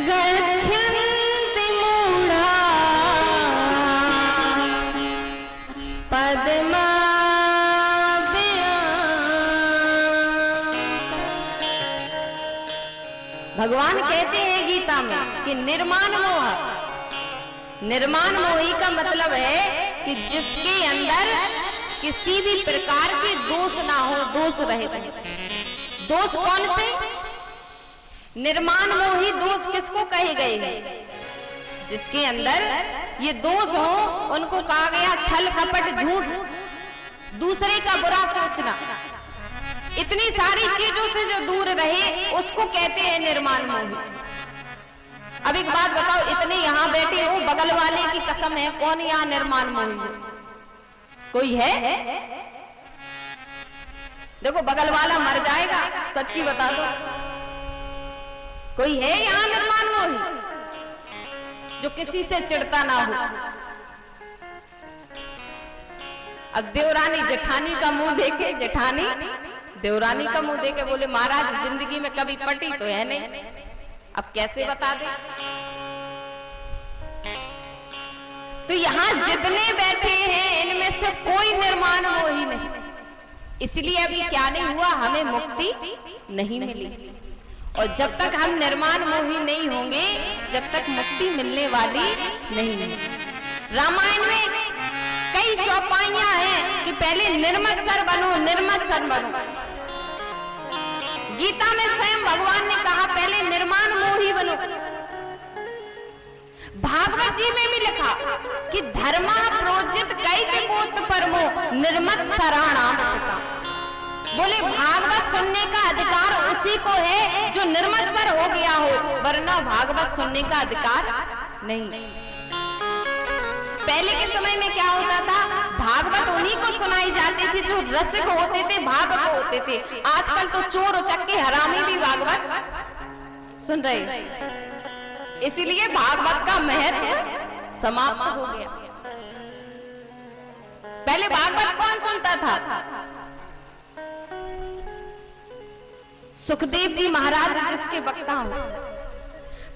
गच्छन्ति मुक्ता पद्माव्यक्ता। भगवान कहते हैं गीता में कि निर्माण मोह, निर्माण मोही का मतलब है कि जिसके अंदर किसी भी प्रकार के दोष ना हो, दोष रहित। दोष कौन से? निर्माण मोही दोष किसको कहे गए हैं? जिसके अंदर ये दोष हो उनको कहा गया छल कपट झूठ, दूसरे का बुरा सोचना, इतनी सारी चीजों से जो दूर रहे उसको कहते हैं निर्माण मोही। अब एक बात बताओ, इतने यहाँ बैठे हो, बगल वाले की कसम है, कौन यहाँ निर्माण मोही है? कोई है? देखो बगल वाला मर जाएगा, सच्ची बता दो। कोई है यहाँ निर्माण मोही जो किसी से चिढ़ता ना हो? अब देवरानी जेठानी का मुंह देखे, जेठानी देवरानी का मुंह देके बोले महाराज जिंदगी में कभी पटी तो है नहीं, अब कैसे बता दे? तो यहाँ जितने बैठे हैं इनमें से कोई निर्माण मोही नहीं, इसलिए अभी क्या नहीं हुआ, हमें मुक्ति नहीं मिली। और जब तक हम निर्माण मोही नहीं होंगे जब तक मुक्ति मिलने वाली नहीं है। रामायण में कई चौपाइयां हैं कि पहले निर्मत्सर बनो, निर्मत्सर बनो। गीता में स्वयं भगवान ने कहा पहले निर्माण मोही बनो। भागवत जी में भी लिखा कि धर्म प्रोजित कई कोत परमो निर्मत्सराणाम सता। बोले भागवत सुनने का अधिकार उसी को है जो निर्मत्सर हो गया हो, वरना भागवत सुनने का अधिकार नहीं। पहले के समय में क्या होता था, भागवत उन्हीं को सुनाई जाती थी जो रसिक होते थे, भावुक होते थे। आजकल तो चोर उचक्के हरामी भी भागवत सुन रहे, इसीलिए भागवत का महत्व समाप्त हो गया। पहले भागवत कौन सुनता था? सुखदेव जी महाराज जिसके वक्ता हो,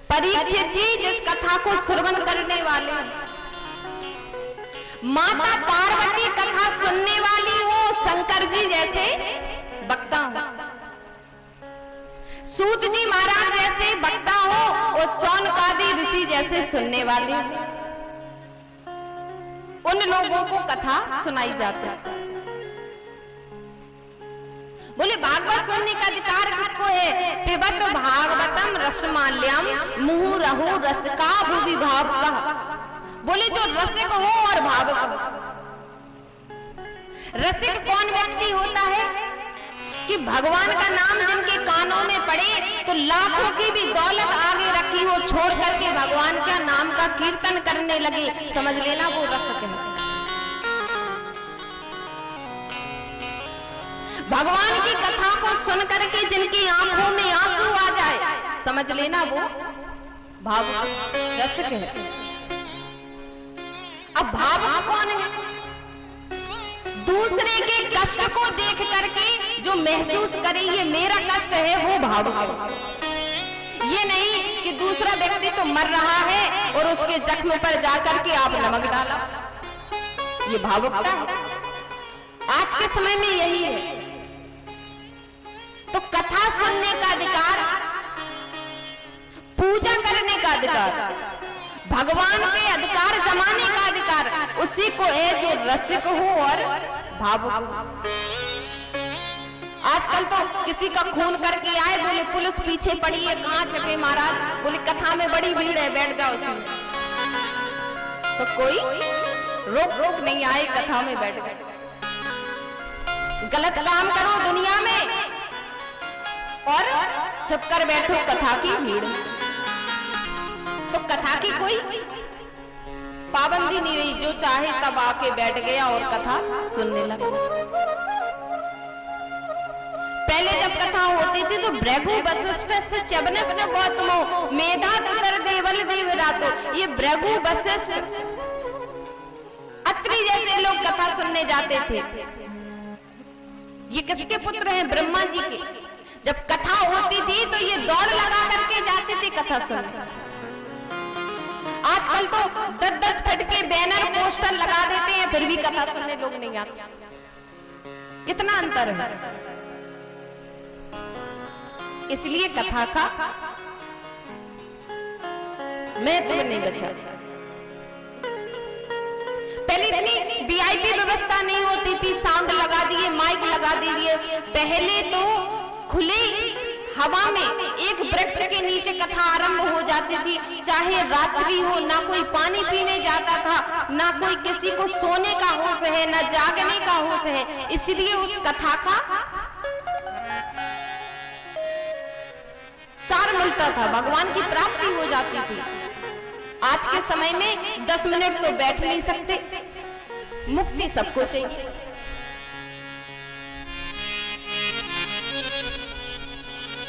परीक्षित जी जिस कथा को श्रवण करने वाले, माता पार्वती कथा सुनने वाली हो, शंकर जी जैसे वक्ता हो, सूत जी महाराज जैसे वक्ता हो और सौनकादि ऋषि जैसे सुनने वाले, उन लोगों को कथा सुनाई जाती है। बोले भागवत सुनने का अधिकार किसको है? पिबत भागवतम रसमाल्यम मुहुरहु रसका भुवि भावुकः। बोले जो रसिक हो और भावुक हो। रसिक कौन व्यक्ति होता है कि भगवान का नाम जिनके कानों में पड़े तो लाखों की भी दौलत आगे रखी हो, छोड़ करके भगवान का नाम का कीर्तन करने लगे, समझ लेना वो रसिक है। भगवान की कथा को सुन करके जिनकी आंखों में आंसू आ जाए, समझ लेना वो भावुक रसिक है। अब भावुक कौन है? दूसरे के कष्ट को देख करके जो महसूस करे ये मेरा कष्ट है, वो भावुक है। ये नहीं कि दूसरा व्यक्ति तो मर रहा है और उसके जख्म पर जाकर के आप नमक डाला, ये भावुकता है। आज के समय में यही है। तो कथा सुनने का अधिकार पूजा करने का अधिकार, भगवान के अधिकार जमाने का अधिकार उसी को है जो रसिक हो और भावुक हो। आजकल तो किसी का खून करके आए, बोले पुलिस पीछे पड़ी है, कहाँ छपे महाराज, बोले कथा में बड़ी भीड़ है, बैठ जाओ उसमें। तो कोई रोक नहीं आए, कथा में बैठ गए। गलत काम करो दुनिया में और छुप कर बैठो कथा की भीड़ में। तो कथा की कोई पाबंदी नहीं रही, जो चाहे तब आके बैठ गया और कथा सुनने लगा। पहले जब कथा होती थी तो भृगु वशिष्ठ से च्यवनस्य गौतमो मेधा पितर देवल देवरातो, ये भृगु वशिष्ठ अत्रि जैसे लोग कथा सुनने जाते थे। ये किसके पुत्र हैं? ब्रह्मा जी के। जब कथा होती थी तो ये दौड़ लगा करके जाते थे कथा सुनने। आजकल तो 10-10 फीट के बैनर पोस्टर लगा देते हैं, फिर भी कथा सुनने लोग नहीं आते। कितना अंतर है। इसलिए कथा का महत्व नहीं बचा। पहले इतनी वीआईपी व्यवस्था नहीं होती थी, साउंड लगा दिए, माइक लगा दिए। पहले तो खुली हवा में एक वृक्ष के नीचे कथा आरंभ हो जाती थी, चाहे रात्रि हो, ना कोई पानी पीने जाता था, ना कोई किसी को सोने का होश है, ना जागने का होश है। इसलिए उस कथा का सार मिलता था, भगवान की प्राप्ति हो जाती थी। आज के समय में 10 मिनट तो बैठ नहीं सकते, मुक्ति सबको चाहिए।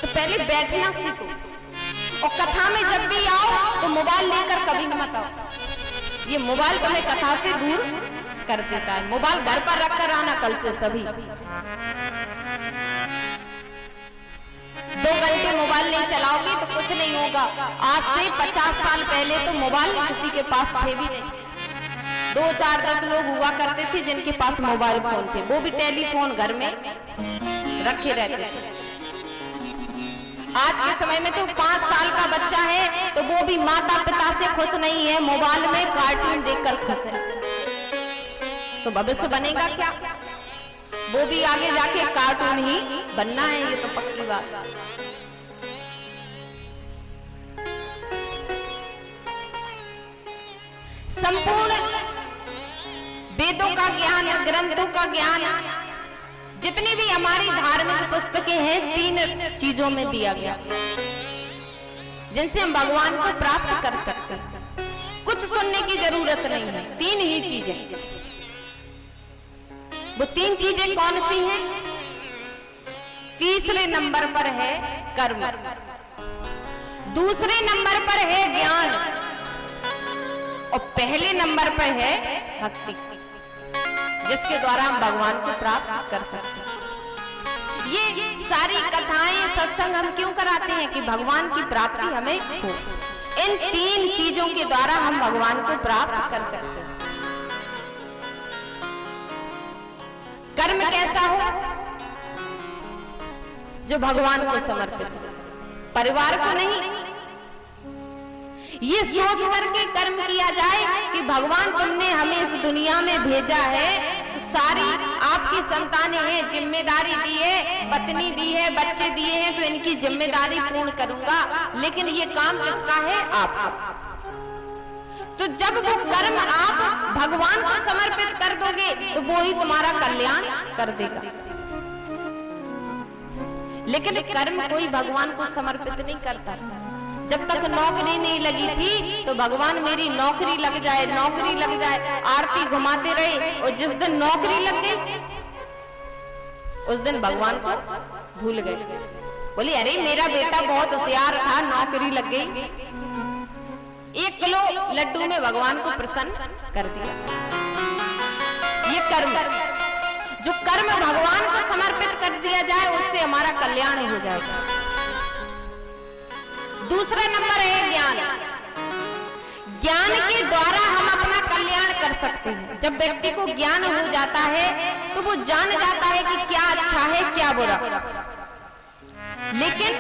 तो पहले बैठना सीखो, और कथा में जब भी आओ तो मोबाइल लेकर कभी मत आओ। ये मोबाइल तुम्हें कथा से दूर कर देता है। मोबाइल घर पर रखकर आना कल से सभी। 2 घंटे मोबाइल नहीं चलाओगे तो कुछ नहीं होगा। आज से 50 साल पहले तो मोबाइल किसी के पास थे भी नहीं। 2-4-10 लोग हुआ करते थे जिनके पास मोबाइल फोन थे, वो भी टेलीफोन घर में रखे रहते थे। आज के समय में तो 5 साल का बच्चा है तो वो भी माता पिता से खुश नहीं है, मोबाइल में कार्टून देखकर खुश है। तो भविष्य बनेगा क्या? वो भी आगे जाके कार्टून ही बनना है, ये तो पक्की बात। संपूर्ण वेदों का ज्ञान, ग्रंथों का ज्ञान, जितनी भी हमारी धार्मिक पुस्तकें हैं, 3 चीजों में दिया गया जिनसे हम भगवान को प्राप्त कर सकते हैं। कुछ सुनने की जरूरत नहीं है, 3 ही चीजें। वो 3 चीजें कौन सी हैं? तीसरे नंबर पर है कर्म, दूसरे नंबर पर है ज्ञान, और पहले नंबर पर है भक्ति, जिसके द्वारा हम भगवान को प्राप्त कर सकते हैं। ये सारी कथाएं, सत्संग हम क्यों कराते हैं? कि भगवान की प्राप्ति हमें हो। इन 3 चीजों के द्वारा हम भगवान को प्राप्त कर सकते हैं। कर्म कैसा हो? जो भगवान को समर्पित हो, परिवार को नहीं। ये सोच करके कर्म किया जाए कि भगवान तुमने हमें इस दुनिया में भेजा है, तो सारी आपकी संतानें हैं, जिम्मेदारी दी है, पत्नी दी है, बच्चे दिए हैं, तो इनकी जिम्मेदारी पूर्ण करूंगा। लेकिन ये काम किसका है? आपका। तो जब वो कर्म आप भगवान को समर्पित कर दोगे तो वो ही तुम्हारा कल्याण कर देगा। लेकिन कर्म कोई भगवान को समर्पित नहीं करता। जब तक नौकरी नहीं लगी थी तो भगवान मेरी नौकरी लग जाए, नौकरी लग जाए, आरती घुमाते रहे, और जिस दिन नौकरी लग गई उस दिन भगवान को भूल गए। बोली अरे मेरा बेटा बहुत होशियार था, नौकरी लग गई। 1 किलो लड्डू में भगवान को प्रसन्न कर दिया। ये कर्म, जो कर्म भगवान को समर्पित कर दिया जाए उससे हमारा कल्याण हो जाएगा। दूसरा नंबर है ज्ञान। ज्ञान के द्वारा हम अपना कल्याण कर सकते हैं। जब व्यक्ति को ज्ञान हो जाता है तो वो जान जाता है कि क्या अच्छा है क्या बुरा। लेकिन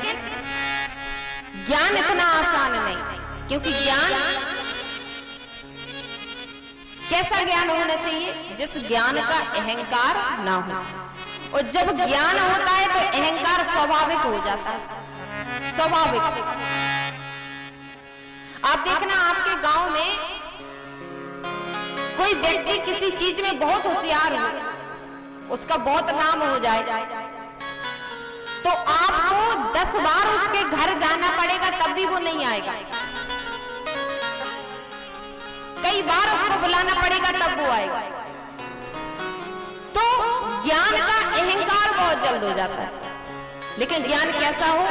ज्ञान इतना आसान नहीं, क्योंकि ज्ञान कैसा ज्ञान होना चाहिए? जिस ज्ञान का अहंकार ना हो। और जब ज्ञान होता है तो अहंकार स्वाभाविक हो जाता है, स्वाभाविक। आप देखना, आपके गांव में कोई व्यक्ति किसी चीज में बहुत होशियार हो, उसका बहुत नाम हो जाए, तो आपको 10 बार उसके घर जाना पड़ेगा, तब भी वो नहीं आएगा। कई बार उसको बुलाना पड़ेगा, तब वो आएगा। तो ज्ञान का अहंकार बहुत जल्द हो जाता है। लेकिन ज्ञान कैसा हो?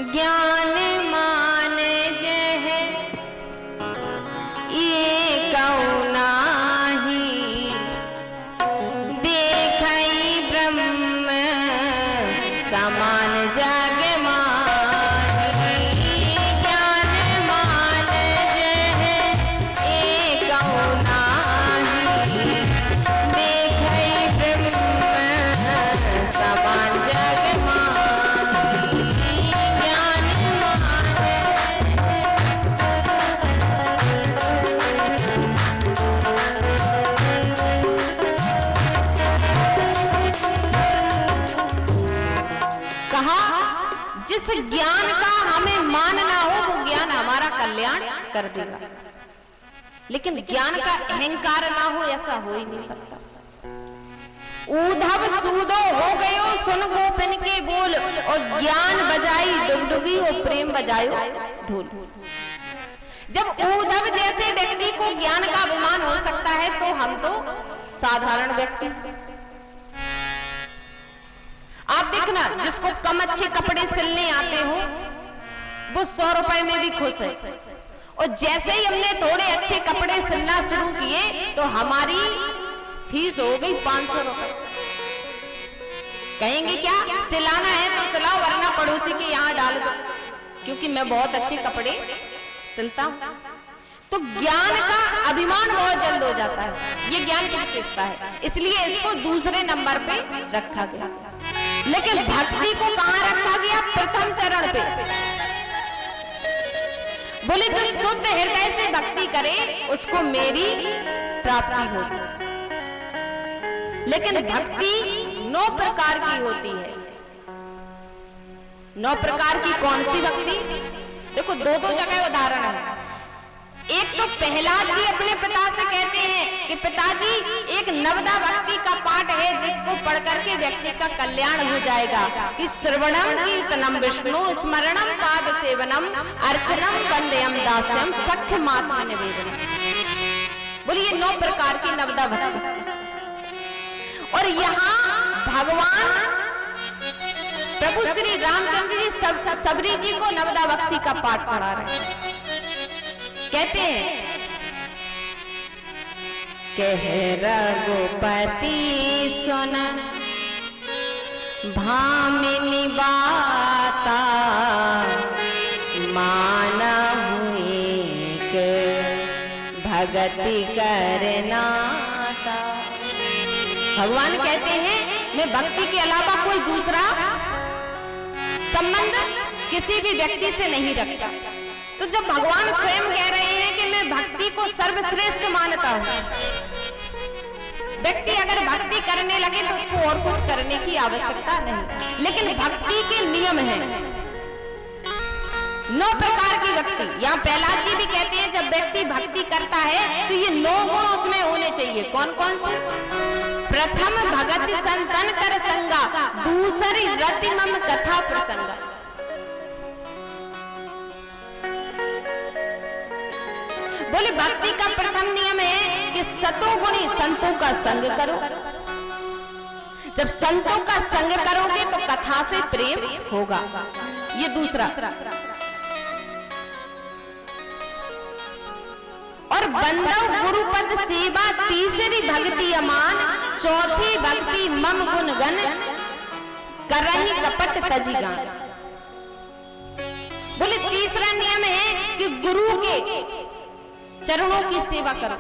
ज्ञान मान जह ये कौ नाही, देखई ब्रह्म समान जग माही। ज्ञान मान जह ये कौ नाही, देखई ब्रह्म समान जग माही। ज्ञान जिस ज्ञान का हमें मान ना हो, वो ज्ञान हमारा कल्याण कर देगा। लेकिन ज्ञान का अहंकार ना हो, ऐसा हो ही नहीं सकता। ऊधव सूदो हो गयो सुन गोपिन के बोल, और ज्ञान बजाई डुगडुगी और प्रेम बजायो ढोल। जब ऊधव जैसे व्यक्ति को ज्ञान का अभिमान हो सकता है, तो हम तो साधारण व्यक्ति। आप देखना, जिसको कम अच्छे कपड़े सिलने आते हो, वो 100 रुपए में भी खुश है। और जैसे ही हमने थोड़े अच्छे कपड़े सिलना शुरू किए, तो हमारी फीस हो गई 500 रुपए। कहेंगे क्या, सिलाना है तो सिलाओ, वरना पड़ोसी के यहाँ डाल दो, क्योंकि मैं बहुत अच्छे कपड़े सिलता हूं। तो ज्ञान का अभिमान बहुत जल्द हो जाता है। ये ज्ञान की विशेषता है, इसलिए इसको दूसरे नंबर पे रखा गया। लेकिन भक्ति को कहां रखा गया? प्रथम चरण पे। बोले जो शुद्ध हृदय से भक्ति करे, उसको मेरी प्राप्ति होगी। लेकिन भक्ति 9 प्रकार की होती है। 9 प्रकार की कौन सी भक्ति? देखो, 2-2 जगह उदाहरण है। एक तो प्रहलाद जी अपने पिता से कहते हैं कि पिताजी, एक नवदा भक्ति का पाठ है जिसको पढ़ करके व्यक्ति का कल्याण हो जाएगा, कि श्रवणम कीर्तनम विष्णु स्मरणम पाद सेवनम अर्चनम वंदेयम दास्यम सख्य मात्म निवेदनम। बोलिए 9 प्रकार की नवदा भक्ति। और यहाँ भगवान प्रभु श्री रामचंद्र जी सबरी जी को नवदा भक्ति का पाठ पढ़ा रहे हैं। कहते हैं, कह रघुपति सुन भामिनी बाता, मानहु एक भगति करनाता। भगवान कहते हैं, मैं भक्ति के अलावा कोई दूसरा संबंध किसी भी व्यक्ति से नहीं रखता। तो जब भगवान स्वयं कह रहे हैं कि मैं भक्ति को सर्वश्रेष्ठ मानता हूं, व्यक्ति अगर भक्ति करने लगे तो उसको और कुछ करने की आवश्यकता नहीं। लेकिन भक्ति के नियम हैं, 9 प्रकार की भक्ति। यहाँ प्रहलाद जी भी कहते हैं, जब व्यक्ति भक्ति करता है तो ये 9 गुण उसमें होने चाहिए। कौन कौन से? प्रथम भगत संतन कर संगा, दूसरी रति मम कथा प्रसंगा। बोले भक्ति का प्रथम नियम है कि सतोगुणी संतों का संग करो। जब संतों का संग करोगे तो कथा से प्रेम होगा। ये दूसरा। और बंदव गुरुपद सेवा, तीसरी भक्ति अमान, चौथी भक्ति मम गुण गण, करही कपट तजी गान। बोले तीसरा नियम है कि गुरु के चरणों की सेवा करो।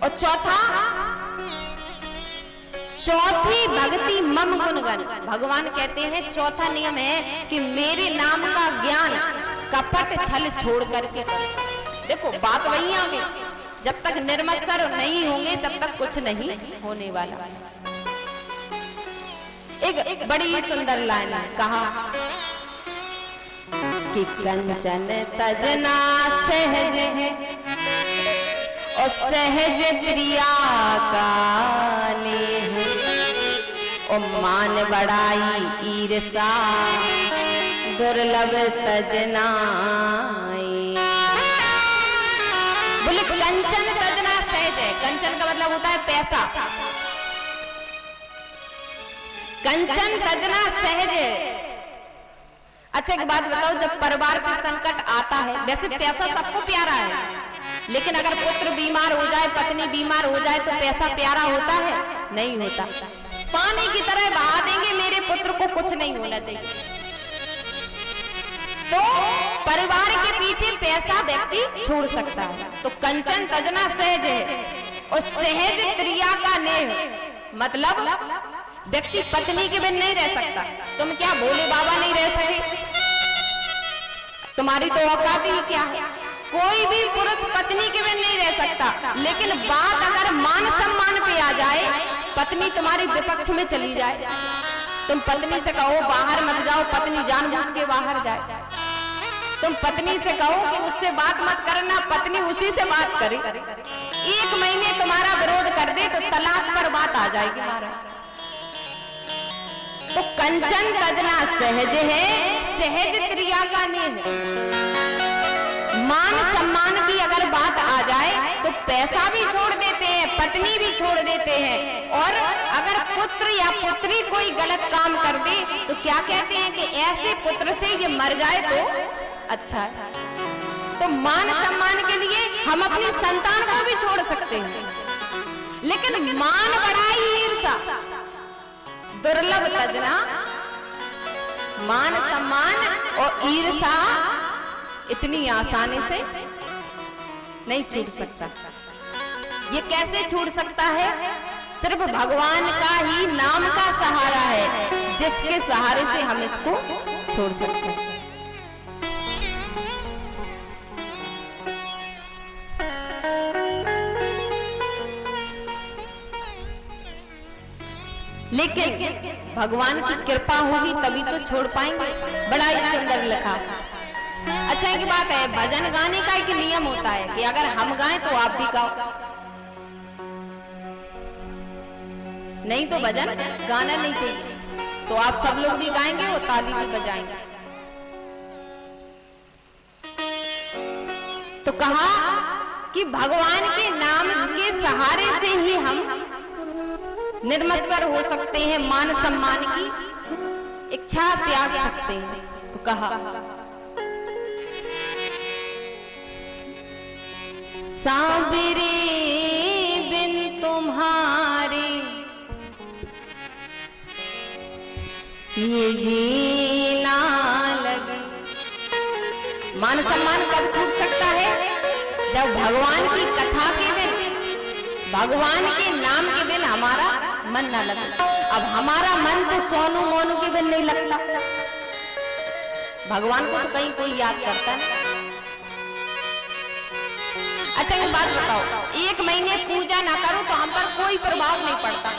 और चौथा चौथी भक्ति मम गुणगन। भगवान कहते हैं चौथा नियम है कि मेरे नाम का ज्ञान कपट छल छोड़ करके करो। देखो बात वही आ गई, जब तक निर्मत्सर नहीं होंगे तब तक कुछ नहीं होने वाला। एक बड़ी सुंदर लाइन है, कहा कि कंचन तजना सहज है और सहज प्रिया का नेह, और मान बड़ाई ईर्षा दुर्लभ तजनाई। बोले कंचन तजना सहज है, कंचन का मतलब होता है पैसा। कंचन तजना सहज है। अच्छा एक बात बताओ, जब परिवार का संकट आता है, वैसे पैसा सबको प्यारा है, लेकिन अगर पुत्र बीमार हो जाए, पत्नी बीमार हो जाए तो पैसा प्यारा होता है? नहीं होता। पानी की तरह बहा देंगे, मेरे पुत्र को कुछ नहीं होना चाहिए। तो परिवार के पीछे पैसा व्यक्ति छोड़ सकता है। तो कंचन तजना सहज है और सहज क्रिया का नेह, मतलब व्यक्ति पत्नी के बिन नहीं रह सकता। तुम क्या भोले बाबा नहीं रह सके? तुम्हारी तो औकात ही क्या है? कोई भी पुरुष पत्नी के बिन नहीं रह सकता, लेकिन बात अगर मान सम्मान पे आ जाए, पत्नी तुम्हारी विपक्ष में चली जाए, तुम पत्नी से कहो बाहर मत जाओ, पत्नी जानबूझ के बाहर जाए। तुम पत्नी से कहो कि उससे बात मत करना, पत्नी उसी से बात करे। 1 महीने तुम्हारा विरोध कर दे तो तलाक पर बात आ जाएगी महाराज। तो कंचन तजना सहज है, सहज क्रिया का नेह। मान सम्मान की अगर बात आ जाए तो पैसा भी छोड़ देते हैं, पत्नी भी छोड़ देते हैं, और अगर पुत्र या पुत्री कोई गलत काम कर दे तो क्या कहते हैं कि ऐसे पुत्र से ये मर जाए तो अच्छा है। तो मान सम्मान के लिए हम अपनी संतान को भी छोड़ सकते हैं, लेकिन मान बढ़ाई ईर्षा दुर्लभ तजना, मान सम्मान और ईर्षा इतनी आसानी से नहीं छूट सकता। ये कैसे छूट सकता है? सिर्फ भगवान का ही नाम का सहारा है, जिसके सहारे से हम इसको छोड़ सकते हैं। लेकिन भगवान की कृपा होगी तभी तो छोड़ पाएंगे। बड़ा ही सुंदर लिखा। अच्छा एक बात है, भजन गाने का एक नियम होता है कि अगर हम गाएं तो आप भी गाओ, नहीं तो भजन गाना नहीं चाहिए। तो आप सब लोग भी गाएंगे और ताली भी बजाएंगे। तो कहा कि भगवान के नाम के सहारे से ही हम निर्मत्सर हो सकते हैं, मान सम्मान की इच्छा त्याग सकते हैं। तो कहा सांबरे बिन तुम्हारे ये जीना लगे। मान सम्मान कब छूट सकता है? जब भगवान की कथा के बिन, भगवान के नाम के बिन हमारा मन ना लगता। अब हमारा मन तो सोनू मोनू के बिन नहीं लगता, भगवान को तो कहीं कोई याद करता है। अच्छा एक बात बताओ, 1 महीने पूजा ना करो तो हम पर कोई प्रभाव नहीं पड़ता,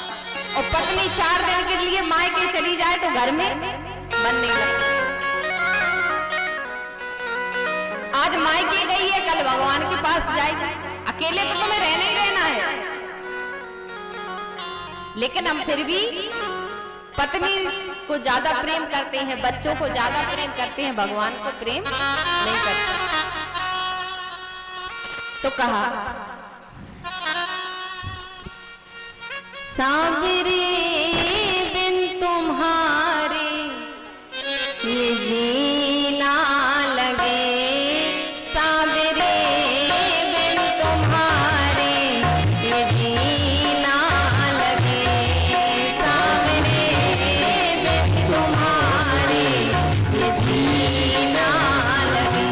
और पत्नी 4 दिन के लिए मायके चली जाए तो घर में मन नहीं लगता। आज मायके गई है, कल भगवान के पास जाएगी। अकेले तो तुम्हें रहना ही रहना है, लेकिन हम फिर भी पत्नी को ज्यादा प्रेम करते हैं, बच्चों को ज्यादा प्रेम करते हैं, भगवान को प्रेम नहीं करते। तो कहा सांवरे बिन तुम्हारे ये जीना लगे, सांवरे बिन तुम्हारे ये जीना लगे, सांवरे बिन तुम्हारे ये जीना लगे।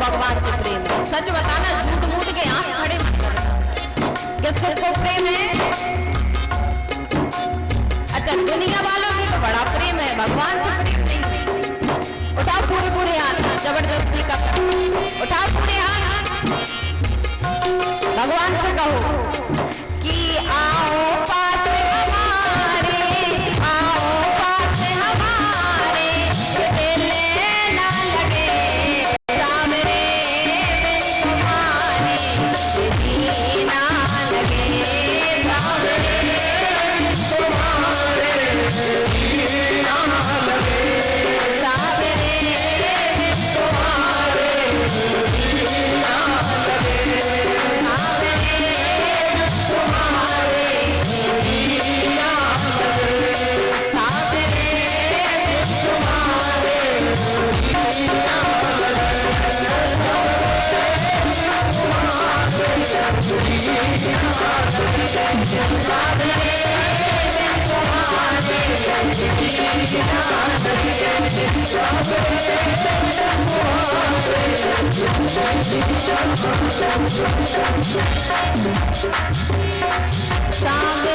भगवान से प्रेम है। सच बताना, झूठ मूठ के आंख खड़े मत करना। किसको प्रेम है? अच्छा, दुनिया वालों से तो बड़ा प्रेम है, भगवान से प्रेम नहीं। उठाओ पूरे पूरे हाथ, जबरदस्ती का उठाओ पूरे हाथ, भगवान से कहो कि आओ पास हमारे, आओ पास हमारे, दिल ना लगे सामने बिन तुम्हारे, जी ना लगे सामने बिन तुम्हारे, जी ना लगे सामने बिन तुम्हारे, जी ना लगे सामने बिन तुम्हारे, जी ना लगे सामने बिन तुम्हारे, जी ना सामने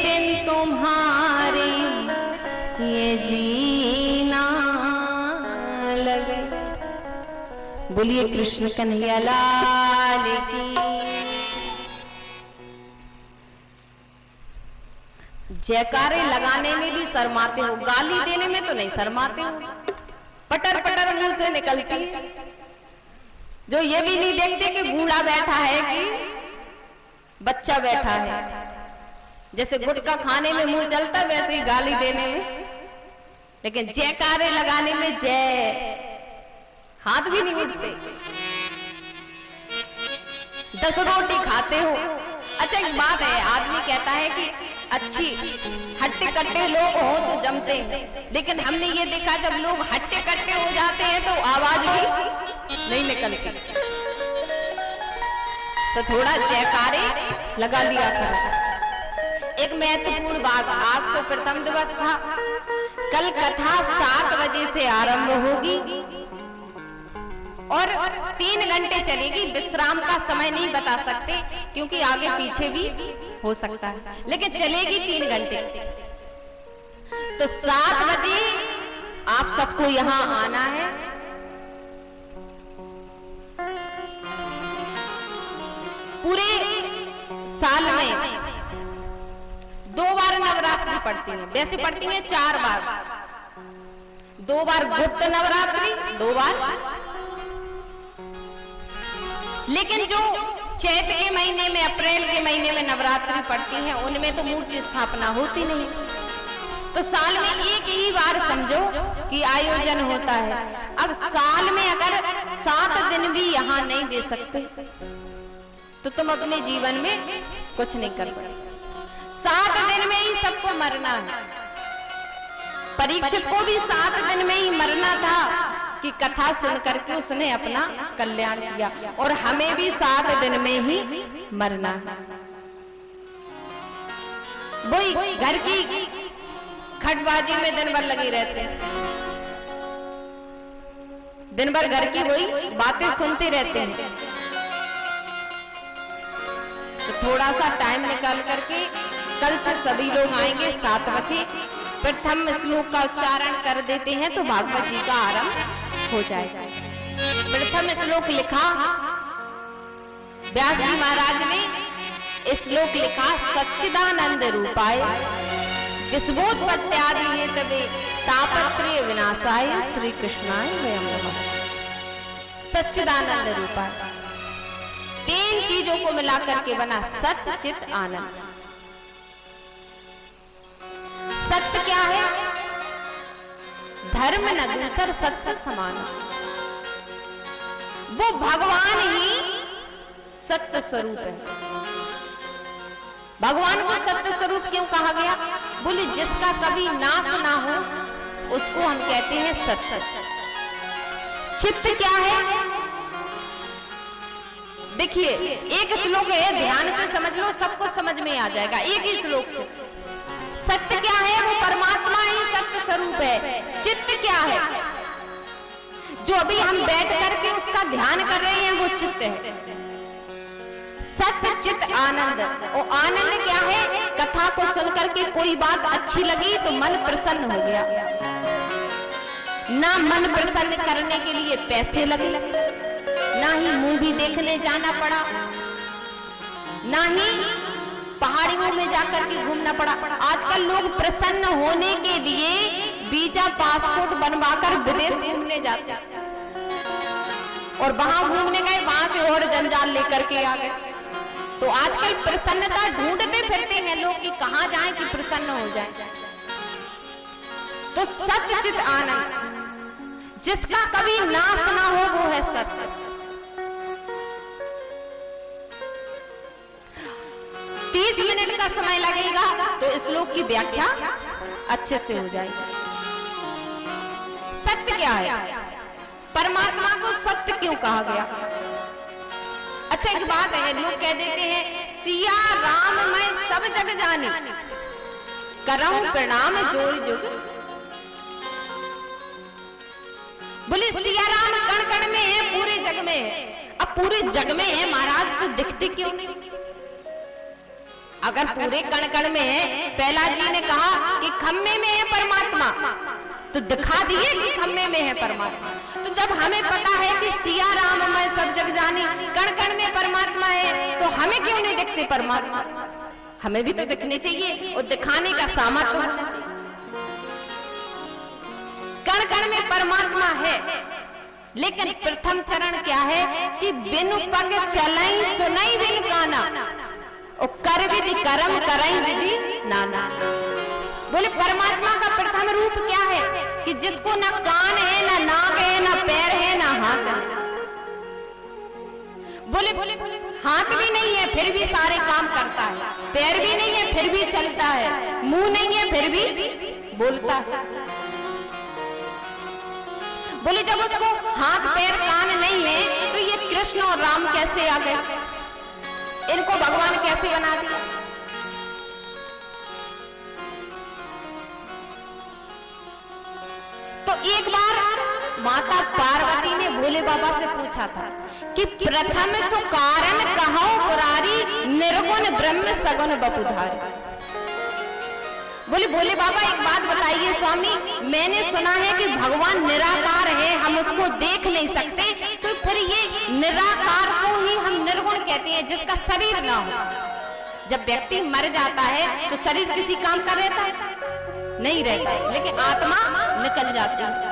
बिन तुम्हारे ये जीना लगे। बोलिए कृष्ण कन्हैया लाल की। जयकारे लगाने में भी शर्माते हो, गाली देने में तो नहीं शर्माते हो। पटर पटर मुंह से निकलती, जो ये भी नहीं देखते कि बूढ़ा बैठा है कि बच्चा बैठा है। जैसे गुटखा खाने में मुंह चलता, वैसे ही गाली देने में। लेकिन जयकारे लगाने में जय हाथ भी नहीं उठते। 10 रोटी खाते हो। अच्छा, एक बात है, आदमी कहता है कि अच्छी हट्टे कट्टे लोग हो तो जमते हैं, लेकिन हमने ये देखा जब लोग हट्टे कट्टे हो जाते हैं तो आवाज भी नहीं निकलती। तो थोड़ा जयकारे लगा लिया करो। एक महत्वपूर्ण बात, आज तो प्रथम दिवस था, कल कथा 7 बजे से आरंभ होगी और 3 घंटे चलेगी। विश्राम का समय नहीं बता सकते क्योंकि आगे पीछे भी हो सकता है, लेकिन चलेगी 3 घंटे। तो 7 बजे आप सबको यहाँ आना है। पूरे साल में 2 बार नवरात्रि पढ़ती हैं, वैसे पढ़ती हैं 4 बार। 2 बार गुप्त नवरात्रि, 2 बार। लेकिन जो चैत के महीने में, अप्रैल के महीने में नवरात्रि पड़ती हैं, उनमें तो मूर्ति स्थापना होती नहीं। तो साल में एक ही बार समझो कि आयोजन होता है। अब साल में अगर 7 दिन भी यहाँ नहीं दे सकते तो तुम अपने जीवन में कुछ नहीं कर सकते। 7 दिन में ही सबको मरना है। परीक्षित को भी 7 दिन में ही मरना था कि कथा सुन करके उसने अपना कल्याण किया, और हमें भी 7 दिन में ही मरना है। वही घर की खटबाजी में दिन भर लगे रहते हैं, दिन भर घर की वही बातें सुनते रहते हैं। तो थोड़ा सा टाइम निकाल करके कल से सभी लोग आएंगे 7 बजे। प्रथम श्लोक का उच्चारण कर देते हैं तो भागवत जी का आरंभ हो जाएगा। प्रथम श्लोक लिखा व्यास जी महाराज ने, श्लोक लिखा सच्चिदानंद रूपाय विश्वोत्पत्त्यादि हेतवे तापत्रय विनाशाय श्री कृष्णाय वयं नमः। सच्चिदानंद रूपाय 3 चीजों को मिलाकर के बना सत्य चित आनंद। सत्य क्या है? धर्म न दूसर सत्य समान। वो भगवान ही सत्य स्वरूप है। भगवान को सत्य स्वरूप क्यों कहा गया? बोले जिसका कभी नाश ना हो उसको हम कहते हैं सत्य। चित्त क्या है? देखिए एक श्लोक है, ध्यान से समझ लो, सबको समझ में आ जाएगा एक ही श्लोक से। सत्य क्या है? वो परमात्मा ही सत्य स्वरूप है। चित्त क्या है? जो अभी हम बैठ करके उसका ध्यान कर रहे हैं वो चित्त है, सत्य चित्त आनंद। और आनंद क्या है? कथा को सुनकर के कोई बात अच्छी लगी तो मन प्रसन्न हो गया, ना मन प्रसन्न करने के लिए पैसे लगे, ना ही मूवी देखने जाना पड़ा, ना ही पहाड़ियों में जाकर के घूमना पड़ा। आजकल लोग प्रसन्न होने के लिए वीजा पासपोर्ट बनवाकर विदेश घूमने जाते हैं, और वहां घूमने गए, वहां से और जंजाल लेकर के आ गए। तो आजकल प्रसन्नता ढूंढते फिरते हैं लोग कि कहां जाएं कि प्रसन्न हो जाए। तो सत्यचित आनंद, जिसका कभी नाश ना हो वो है सत्य। 30 मिनट का समय लगेगा तो श्लोक की व्याख्या अच्छे से हो जाएगी। सत्य क्या है? परमात्मा को सत्य क्यों कहा गया? अच्छा एक बात है, लोग कह देते हैं सिया राम मैं सब जग जानी, करऊं प्रणाम जोड़ जुग। बोले सिया राम कण कण में है, पूरे जग में है। अब पूरे जग में है महाराज तो दिखते क्यों नहीं? अगर पूरे कण कण में है, प्रहलाद जी ने कहा कि खम्मे में है परमात्मा, तो दिखा दिए कि खम्मे में है परमात्मा। तो जब हमें पता है कि सिया राम मैं सब जग जानी, कण कण में परमात्मा है, तो हमें क्यों नहीं दिखते परमात्मा? हमें भी तो दिखने चाहिए, और दिखाने का सामर्थ्य होना चाहिए। कण कण में परमात्मा है, लेकिन प्रथम चरण क्या है कि बिनु पग चलई सुनई बिन गाना, और कर विधि करम करई विधि नाना। बोले परमात्मा का प्रथम रूप क्या है कि जिसको ना कान है, ना नाक है, ना पैर है, ना हाथ है। बोले हाथ भी नहीं है फिर भी सारे काम करता है, पैर भी नहीं है फिर भी चलता है, मुंह नहीं है फिर भी बोलता है। बोले जब उसको हाथ पैर कान नहीं है तो ये कृष्ण और राम कैसे आ गए? इनको भगवान कैसे बना दिया? तो एक बार माता पार्वती ने भोले बाबा से पूछा था कि प्रथम सो कारण कहो पुरारी, निर्गुण ब्रह्म सगुण बपुधारी। बोले भोले बाबा एक बात बताइए स्वामी, मैंने सुना है कि भगवान निराकार है, हम उसको देख नहीं सकते, तो फिर ये निराकार को ही हम निर्गुण कहते हैं जिसका शरीर ना हो। जब व्यक्ति मर जाता है तो शरीर किसी काम का रहता है? नहीं रहता, लेकिन आत्मा निकल जाती है।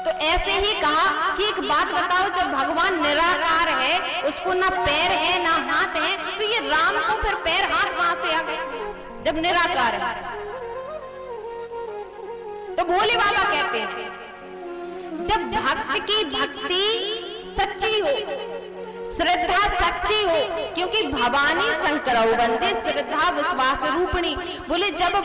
तो ऐसे ही कहा कि एक बात बताओ, जब भगवान निराकार है, उसको ना पैर है ना हाथ है, तो ये राम को फिर पैर हाथ कहां से आ गए जब निराकार है? तो भोले बाबा कहते हैं जब भक्त की भक्ति सच्ची हो, श्रद्धा सच्ची हो, क्योंकि भवानी शंकरौ वंदे श्रद्धा विश्वास रूपिणी। बोले जब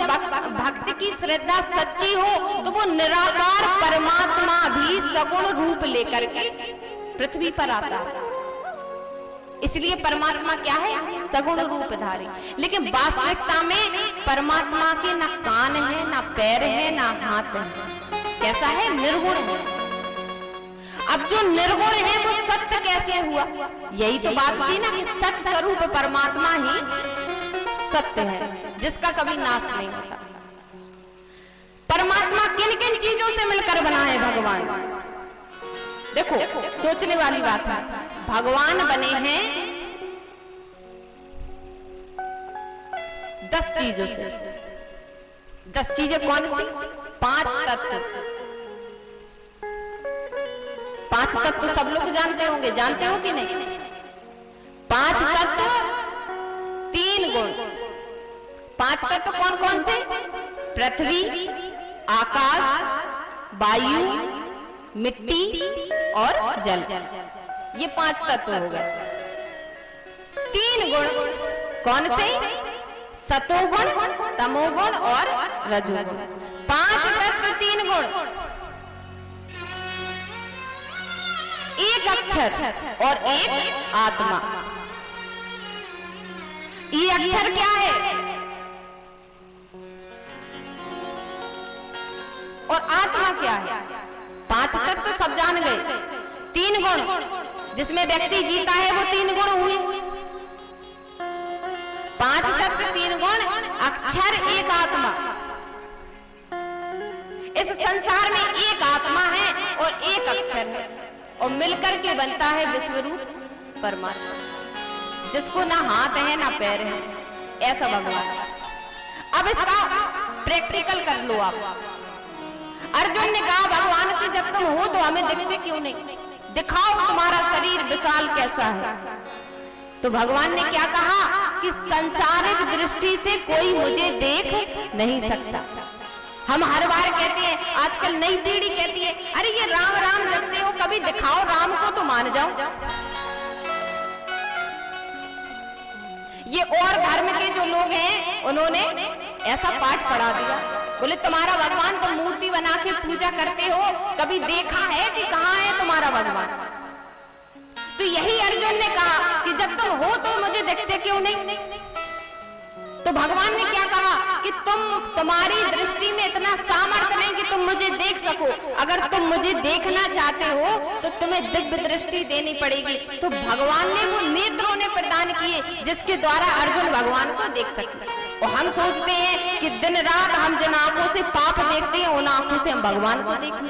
भक्त की श्रद्धा सच्ची हो तो वो निराकार परमात्मा भी सगुण रूप लेकर के पृथ्वी पर आता है। इसलिए परमात्मा क्या है? सगुण रूपधारी। लेकिन वास्तविकता में परमात्मा के ना कान है, ना पैर है, ना हाथ है। कैसा है? निर्गुण है। अब जो निर्गुण है वो सत्य कैसे हुआ? यही तो बात थी ना कि सत्य स्वरूप परमात्मा ही सत्य है, जिसका कभी नाश नहीं होता। परमात्मा किन किन चीजों से मिलकर बना है भगवान? देखो सोचने वाली बात है। भगवान बने हैं 10 चीजों से। 10 चीजें कौन सी? 5 तत्व। 5 तत्व तो सब लोग जानते होंगे, जानते हो कि नहीं? 5 तत्व 3 गुण। 5 तत्व कौन कौन से? पृथ्वी, आकाश, वायु, मिट्टी और जल। ये 5 तत्व हो गए। 3 गुण कौन से? सतोगुण, तमोगुण और रजोगुण। 5 तत्व 3 गुण। एक अक्षर और एक आत्मा। ये अक्षर क्या है और आत्मा क्या है? 5 तत्व सब जान गए, 3 गुण जिसमें व्यक्ति जीता है वो 3 गुण हुए। 5 तत्व 3 गुण, अक्षर एक आत्मा। इस संसार में एक आत्मा है और एक अक्षर है और मिलकर के बनता है विश्वरूप परमात्मा, जिसको ना हाथ है ना पैर है, ऐसा भगवान। अब इसका प्रैक्टिकल कर लो आप। अर्जुन ने कहा भगवान से जब तुम हो तो हमें दिखते क्यों नहीं, दिखाओ तुम्हारा शरीर विशाल कैसा है। तो भगवान ने क्या कहा कि संसारिक दृष्टि से कोई मुझे देख नहीं सकता। हम हर बार कहते हैं, आजकल नई पीढ़ी कहती है, अरे ये राम राम जपते हो, कभी दिखाओ राम को तो मान जाओ। ये और धर्म के जो लोग हैं उन्होंने ऐसा पाठ पढ़ा दिया, बोले तुम्हारा भगवान तो मूर्ति बना के पूजा करते हो, कभी देखा है कि कहाँ है तुम्हारा भगवान। तो यही अर्जुन ने कहा कि जब तुम हो तो मुझे देखते क्यों नहीं। तो भगवान ने क्या कहा कि तुम्हारी दृष्टि में इतना सामर्थ्य नहीं कि तुम मुझे देख सको। अगर तुम मुझे देखना चाहते हो तो तुम्हें दिव्य दृष्टि देनी पड़ेगी। तो भगवान ने वो नेत्र उन्हें प्रदान किए जिसके द्वारा अर्जुन भगवान को देख सकते। और हम सोचते हैं कि दिन रात हम जिन आंखों से पाप देखते हैं उन आंखों से हम भगवान को देखते।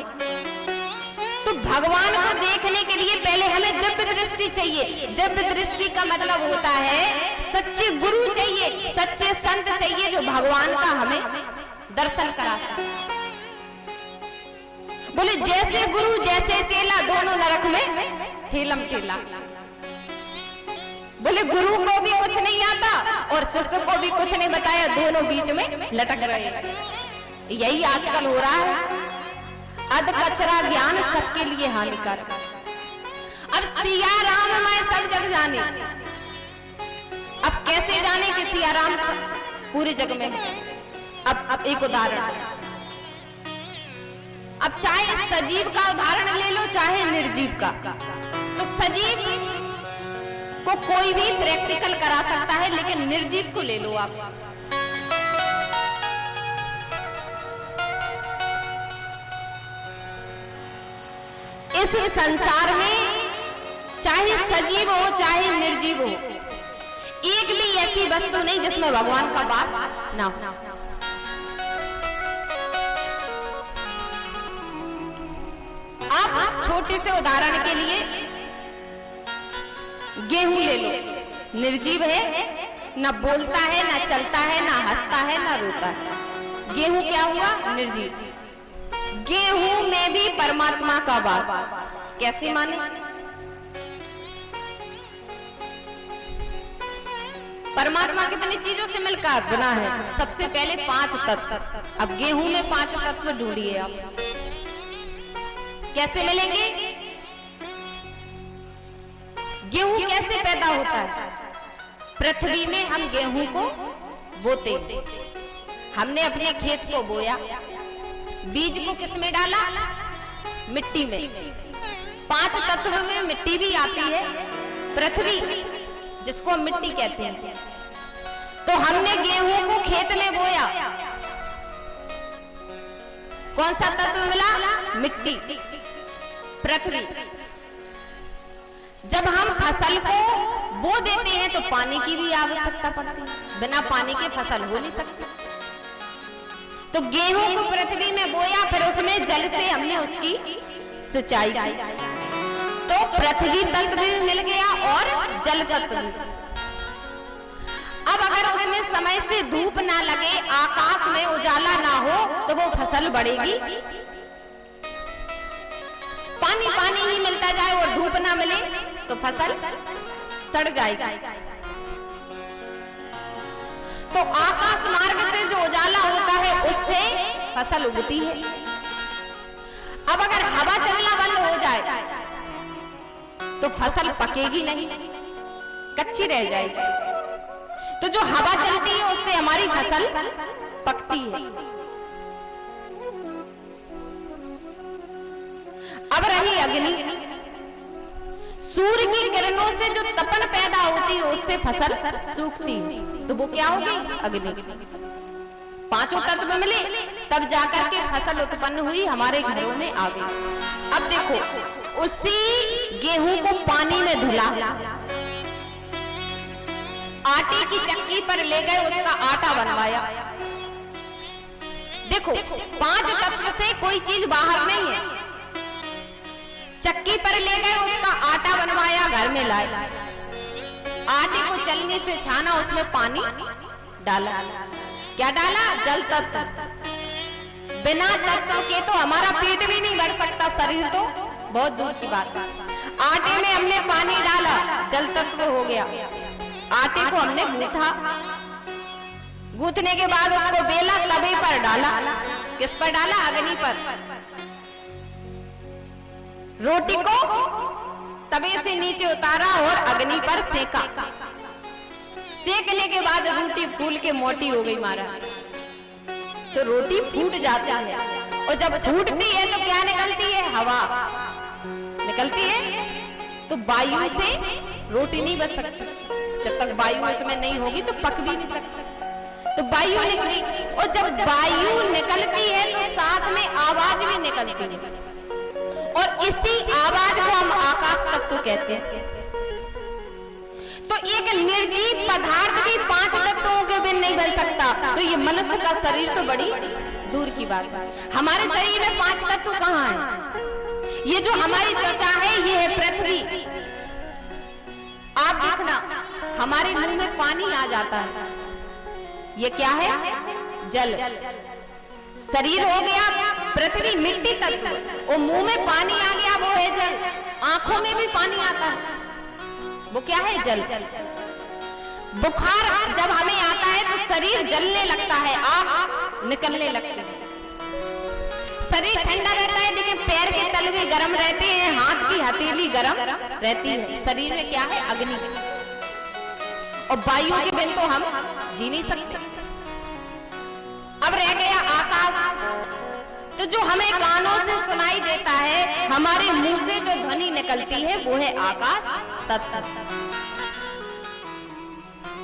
तो भगवान को देखने के लिए पहले हमें दिव्य दृष्टि चाहिए। दिव्य दृष्टि का मतलब होता है सच्चे गुरु चाहिए, सच्चे संत चाहिए जो भगवान का हमें दर्शन करा सके। बोले जैसे गुरु जैसे चेला, दोनों नरक में ठेलम ठेला। बोले गुरु को भी कुछ नहीं आता और शिष्य को भी कुछ नहीं बताया, दोनों बीच में लटक रहे। यही आजकल हो रहा है। अध कचरा ज्ञान सबके लिए हानिकारक। अब सिया राम मैं सब जग जाने, अब कैसे जाने कि सिया राम पूरे जग में। अब एक उदाहरण, अब चाहे सजीव का उदाहरण ले लो चाहे निर्जीव का। तो सजीव को कोई भी प्रैक्टिकल करा सकता है, लेकिन निर्जीव को ले लो आप। इस संसार में चाहे सजीव हो चाहे निर्जीव हो, एक भी ऐसी वस्तु नहीं जिसमें भगवान का वास ना हो। आप छोटे से उदाहरण के लिए गेहूं ले लो, निर्जीव है, ना बोलता है, ना चलता है, ना हंसता है, ना रोता है। गेहूं क्या हुआ? निर्जीव। गेहूं में भी परमात्मा का वास। कैसे माने? परमात्मा कितनी चीजों से मिलकर बना है? सबसे पहले 5 तत्व। अब गेहूं में 5 तत्व ढूंढिए आप, कैसे मिलेंगे? गेहूं कैसे पैदा होता है? पृथ्वी में हम गेहूं को बोते, हमने अपने खेत को बोया, बीज को किसमें डाला? मिट्टी में। 5 तत्व में मिट्टी भी आती है, पृथ्वी जिसको हम मिट्टी कहते हैं। तो हमने गेहूं को खेत में बोया, कौन सा तत्व मिला? मिट्टी, पृथ्वी। जब हम फसल को बो देते हैं तो पानी की भी आवश्यकता पड़ती है, बिना पानी के फसल हो नहीं सकती। तो गेहूं को पृथ्वी में बोया, फिर उसमें जल से हमने उसकी सिंचाई की, तो पृथ्वी तत्व भी मिल गया और जल तत्व भी। अब अगर उसमें समय से धूप ना लगे, आकाश में उजाला ना हो, तो वो फसल बढ़ेगी? पानी पानी ही मिलता जाए और धूप ना मिले तो फसल सड़ जाएगी। तो आकाश मार्ग से जो उजाला होता है उससे फसल उगती है। अब अगर हवा चलना बंद हो जाए तो फसल पकेगी नहीं, कच्ची रह जाएगी। तो जो हवा चलती है उससे हमारी फसल पकती है। अब रही अग्नि, सूर्य की किरणों से जो तपन पैदा होती है उससे फसल सूखती है, तो वो क्या होगी? अग्नि। 5 तत्व मिले तब जाकर के फसल उत्पन्न हुई, हमारे घरों में आ गई। अब देखो, उसी गेहूं को पानी में धुला, आटे की चक्की पर ले गए, उसका आटा बनवाया। देखो, 5 तत्व से कोई चीज बाहर नहीं है। चक्की पर ले गए, उसका आटा बनवाया, घर में लाए, आटे को चलनी से छाना, उसमें पानी डाला। क्या डाला? जल तत्व। बिना तत्व के तो हमारा पेट भी नहीं भर सकता, शरीर तो बहुत दूर की बात। आटे में हमने पानी डाला, जल तत्व हो गया। आटे को हमने गूंथा, गूंथने के बाद उसको बेला, तवे पर डाला। किस पर डाला? अग्नि पर। रोटी को तवे से नीचे उतारा और अग्नि पर सेका। सेकने के बाद रोटी फूल के मोटी हो गई महाराज। तो रोटी फूट जाती है, और जब फूटती है तो क्या निकलती है? हवा निकलती है। तो वायु से रोटी नहीं बच सकती। जब तक वायु इसमें नहीं होगी तो पक भी नहीं सकती। तो वायु निकली, और जब वायु निकलती है तो साथ में आवाज भी निकलती है, और इसी आवाज को हम आकाश तत्व कहते हैं। तो एक निर्जीव पदार्थ भी 5 तत्वों के बिन नहीं बन सकता। तो ये मनुष्य का शरीर तो बड़ी दूर की बात है। हमारे शरीर में 5 तत्व कहाँ हैं? ये जो हमारी त्वचा है, ये है पृथ्वी। आप देखना, हमारे मुंह में पानी आ जाता है, ये क्या है? जल। शरीर हो गया पृथ्वी, मिट्टी तत्व, और मुंह में पानी आ गया, वो है जल। आंखों में भी पानी आता है, वो क्या है? जल। बुखार जब हमें आता है तो शरीर जलने लगता है, आग निकलने लगती है। शरीर ठंडा रहता है, लेकिन पैर के तलवे गर्म रहते हैं, हाथ की हथेली गर्म रहती है। शरीर में क्या है? अग्नि। और वायु के बिन तो हम जी नहीं सकते। अब रह गया आकाश। तो जो हमें कानों से सुनाई देता है, हमारे मुंह से जो ध्वनि निकलती है, वो है आकाश तत्व।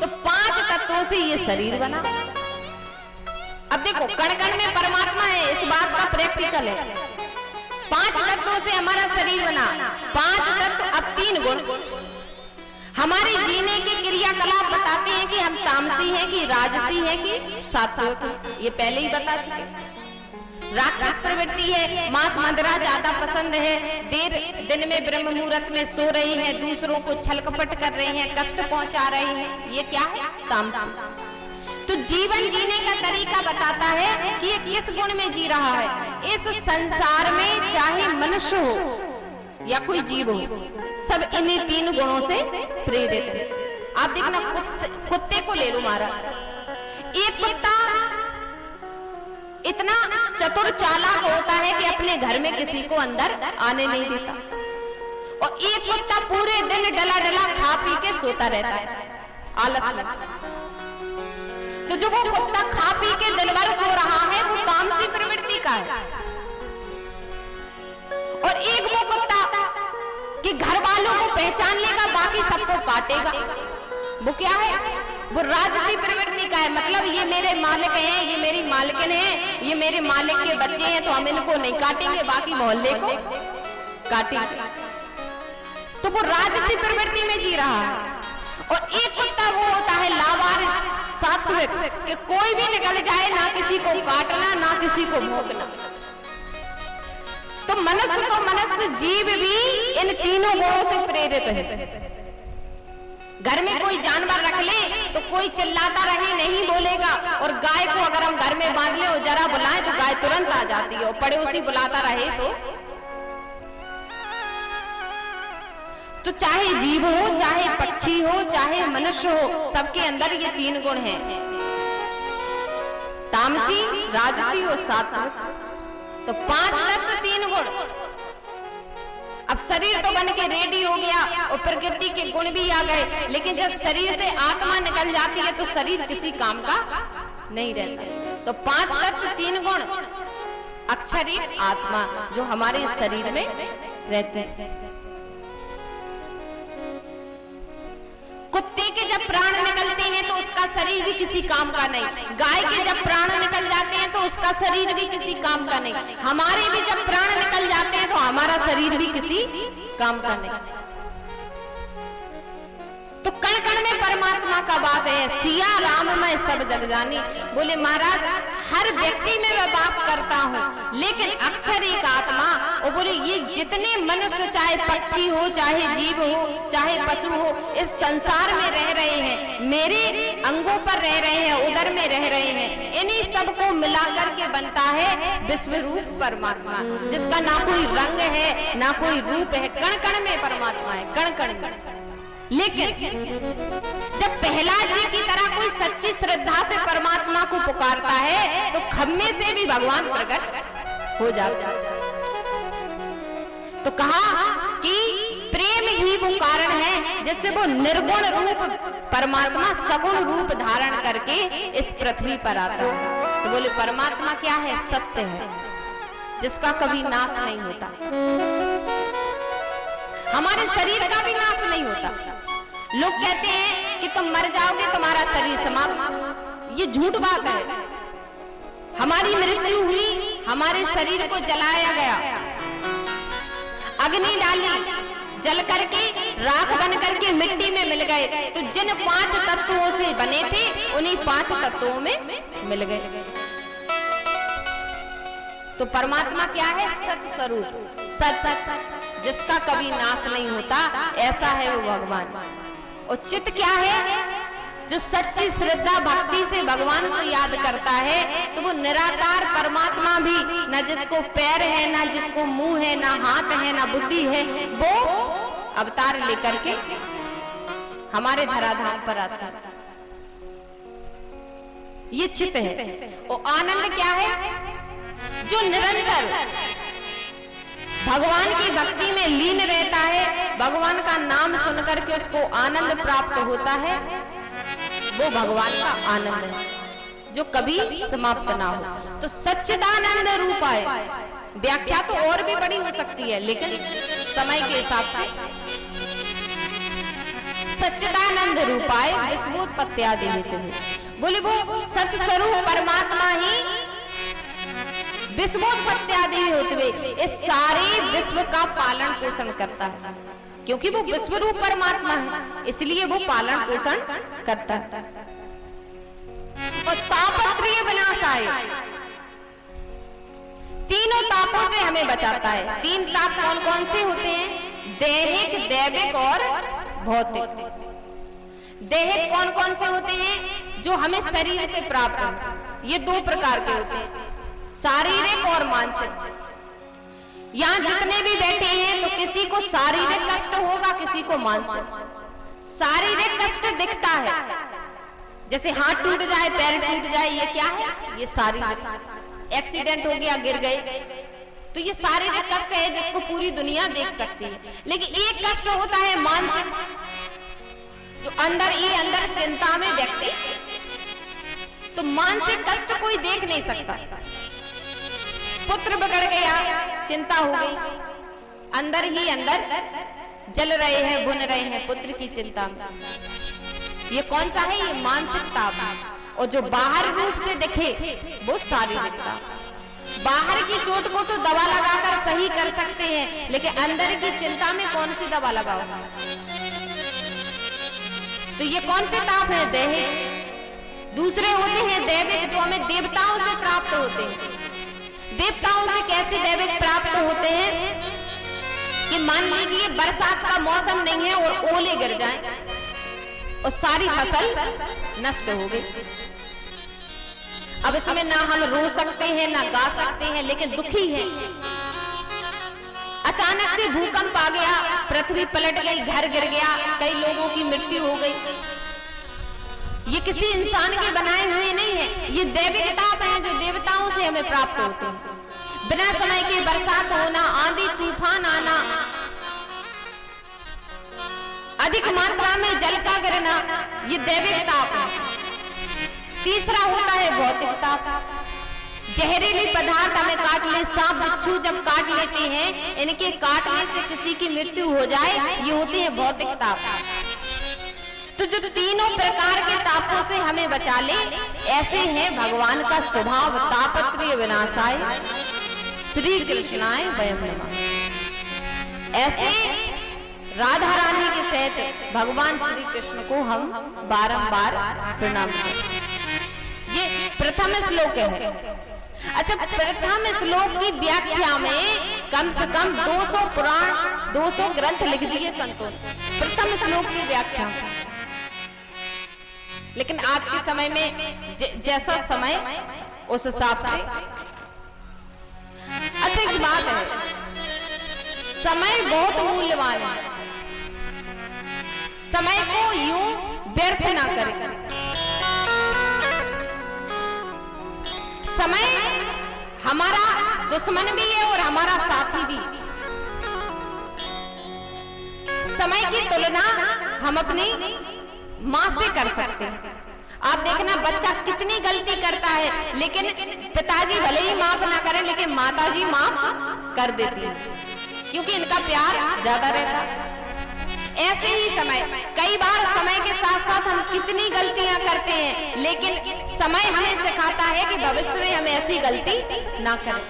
तो 5 तत्वों से ये शरीर बना। अब देखो, कण कण में परमात्मा है, इस बात का प्रैक्टिकल है। 5 तत्वों से हमारा शरीर बना। 5 तत्व, अब 3 गुण हमारे जीने के क्रियाकलाप बताते हैं कि हम तामसी हैं कि राजसी हैं कि सात्विक। ये पहले ही बता चुके। राक्षस प्रवृत्ति है, मांस मदिरा ज्यादा पसंद है, देर दिन में ब्रह्म मुहूर्त में सो रही हैं, दूसरों को छल कपट कर रही हैं, कष्ट पहुंचा रही हैं, ये क्या है? तामसी। तो जीवन जीने का तरीका बताता है कि ये किस गुण में जी रहा है। इस संसार में चाहे मनुष्य हो या कोई जीव हो, सब इन्हीं 3 गुणों से प्रेरित है। आप देखना, कुत्ते को ले लो महाराज। एक कुत्ता इतना चतुर चालाक होता है कि अपने घर में किसी को अंदर आने नहीं देता, और एक कुत्ता पूरे दिन डला डला खा पी के सोता रहता है, आलस। तो जो वो कुत्ता खा पी के दिन भर सो रहा है, वो तामसी प्रवृत्ति का है। और एक वो कुत्ता कि घर वालों को पहचान लेगा, बाकी सबको काटेगा, वो क्या है? वो राजसी प्रवृत्ति का है। मतलब ये मेरे मालिक हैं, ये मेरी मालकिन है, ये मेरे मालिक के बच्चे हैं, तो हम इनको नहीं काटेंगे, बाकी मोहल्ले को काटेंगे। तो वो राजसी प्रवृत्ति में जी रहा है। और एक कुत्ता वो होता है लावारिस, सात्विक, कि कोई भी निकल जाए, ना किसी को काटना, ना किसी को भोंकना। तो मनुष्य जीव भी इन 3 गुणों से प्रेरित है। घर में कोई जानवर रख ले तो कोई चिल्लाता रहे, नहीं बोलेगा, और गाय को अगर हम घर में बांध ले और जरा बुलाएं तो गाय तुरंत आ जाती है, और पड़ोसी बुलाता रहे तो चाहे जीव हो, चाहे पक्षी हो, चाहे मनुष्य हो, सबके अंदर ये 3 गुण हैं, तामसी, राजसी और सात्विक। तो 5 तत्व 3 गुण। अब शरीर तो बन के रेडी हो गया और प्रकृति के गुण भी आ गए, लेकिन जब शरीर से आत्मा निकल जाती है तो शरीर किसी काम का नहीं रहता। तो 5 तत्व 3 गुण, अक्षरी आत्मा जो हमारे शरीर में रहते हैं। कुत्ते के जब प्राण निकलते हैं तो उसका शरीर भी किसी काम का नहीं, गाय के जब प्राण निकल जाते हैं तो उसका शरीर भी किसी काम का नहीं, हमारे भी जब प्राण निकल जाते हैं तो हमारा शरीर भी किसी काम का नहीं। तो कण कण में परमात्मा का वास है। सिया राम मैं सब जग जानी। बोले महाराज हर व्यक्ति में मैं वास करता हूँ, लेकिन अक्षर एक आत्मा। और बोले ये जितने मनुष्य, चाहे पक्षी हो, चाहे जीव हो, चाहे पशु हो, इस संसार में रह रहे हैं, मेरे अंगों पर रह रहे हैं, उदर में रह रहे हैं, इन्हीं सबको मिलाकर के बनता है विश्व रूप परमात्मा, जिसका ना कोई रंग है ना कोई रूप है। कण कण में परमात्मा है, कण कण कण। लेकिन जब प्रहलाद जी की तरह कोई सच्ची श्रद्धा से परमात्मा को पुकारता है तो खम्मे से भी भगवान प्रकट हो जाता है। तो कहा कि प्रेम ही वो कारण है जिससे वो निर्गुण रूप परमात्मा सगुण रूप धारण करके इस पृथ्वी पर आता है। तो बोले परमात्मा क्या है? सत्य है, जिसका कभी नाश नहीं होता। हमारे शरीर का भी नाश नहीं होता। लोग कहते हैं कि तुम मर जाओगे, तुम्हारा शरीर समाप्त। ये झूठ बात है। हमारी मृत्यु हुई, हमारे शरीर को जलाया गया, अग्नि डाली, जल करके राख बन करके मिट्टी में मिल गए। तो जिन 5 तत्वों से बने थे उन्हीं 5 तत्वों में मिल गए। तो परमात्मा क्या है? सत स्वरूप, सत, जिसका कभी नाश नहीं होता, ऐसा है वो भगवान। और चित्त क्या है? जो सच्ची श्रद्धा भक्ति से भगवान को याद करता है तो वो निराकार परमात्मा भी, न जिसको पैर है, न जिसको मुंह है, न हाथ है, न बुद्धि है, वो अवतार लेकर के हमारे धराधाम पर आता है। ये चित्त है। और आनंद क्या है? जो निरंतर भगवान की भक्ति में लीन रहता है, भगवान का नाम सुनकर के उसको आनंद प्राप्त होता है, वो भगवान का आनंद है जो कभी समाप्त ना हो। तो सच्चिदानंद रूपाय, व्याख्या तो और भी बड़ी हो सकती है लेकिन समय के हिसाब से सच्चिदानंद रूपाय विश्वोत्पत्त्यादि हेतु है। बोले वो सत्य स्वरूप परमात्मा ही विश्वोत्पत्त्यादि होते हुए इस सारे विश्व का पालन पोषण करता है, क्योंकि वो विश्व रूप परमात्मा है, इसलिए वो पालन पोषण करता है। और तापत्रय विनाशाय, तीनों तापों से हमें बचाता है। 3 ताप कौन कौन से होते हैं? दैहिक, दैविक और भौतिक। दैहिक कौन कौन से होते हैं? जो हमें शरीर से प्राप्त है। ये 2 प्रकार के होते हैं, शारीरिक और मानसिक। यहाँ जितने भी बैठे हैं तो किसी को शारीरिक कष्ट होगा, किसी को मानसिक। शारीरिक कष्ट दिखता है, जैसे हाथ टूट जाए, पैर टूट जाए, ये क्या है? ये शारीरिक। एक्सीडेंट हो गया, गिर गए, तो ये शारीरिक कष्ट है जिसको पूरी दुनिया देख सकती है। लेकिन एक कष्ट होता है मानसिक, जो अंदर चिंता में व्यक्ति, तो मानसिक कष्ट कोई देख नहीं सकता। पुत्र बिगड़ गया, चिंता हो गई, अंदर ही अंदर जल रहे हैं, भुन रहे हैं पुत्र की चिंता में। ये कौन सा है? ये मानसिक ताप। और जो बाहर रूप से दिखे वो शारीरिक ताप। बाहर की चोट को तो दवा लगाकर सही कर सकते हैं, लेकिन अंदर की चिंता में कौन सी दवा लगाओगे? तो ये कौन से ताप है? दैहिक। दूसरे होते हैं दैविक, जो हमें देवताओं से प्राप्त होते हैं। देवताओं से कैसे दैविक प्राप्त होते हैं कि मान लीजिए बरसात का मौसम नहीं है और ओले गिर जाएं और सारी फसल नष्ट हो गई। अब इसमें ना हम रो सकते हैं ना गा सकते हैं, लेकिन दुखी है। अचानक से भूकंप आ गया, पृथ्वी पलट गई, घर गिर गया, कई लोगों की मृत्यु हो गई। ये किसी इंसान के बनाए हुए नहीं है, ये दैविक ताप है जो देवताओं से हमें प्राप्त होते हैं। बिना समय के बरसात होना, आंधी तूफान आना, अधिक मात्रा में जल का गिरना, ये दैविक ताप है। तीसरा होता है भौतिक ताप। जहरीली पदार्थ हमें काट ले, सांप बिच्छू जब काट लेते हैं, इनके काटने से किसी की मृत्यु हो जाए, ये होते हैं भौतिक ताप। तो जो तीनों प्रकार के तापों से हमें बचा ले, ऐसे हैं भगवान का स्वभाव। तापत्रय विनाशाय श्री कृष्णाय वयम नमः। ऐसे राधा रानी के सहित भगवान श्री कृष्ण को हम बारंबार प्रणाम करते हैं। ये प्रथम श्लोक है। अच्छा, प्रथम श्लोक की व्याख्या में कम से कम 200 पुराण, 200 ग्रंथ लिख दिए संतों ने प्रथम श्लोक की व्याख्या। लेकिन आज के समय में जैसा समय उस हिसाब से। अच्छा, एक बात है, समय बहुत मूल्यवान है। समय को यूं व्यर्थ ना करें। समय हमारा दुश्मन भी है और हमारा साथी भी। समय की तुलना हम अपनी माँ से कर सकते हैं। आप देखना, बच्चा कितनी गलती करता है, लेकिन पिताजी भले ही माफ ना करें, लेकिन माताजी माफ कर देती है, क्योंकि इनका प्यार ज्यादा रहता है। ऐसे ही समय, कई बार समय के साथ साथ हम कितनी गलतियां करते हैं, लेकिन समय हमें सिखाता है कि भविष्य में हम ऐसी गलती ना करें।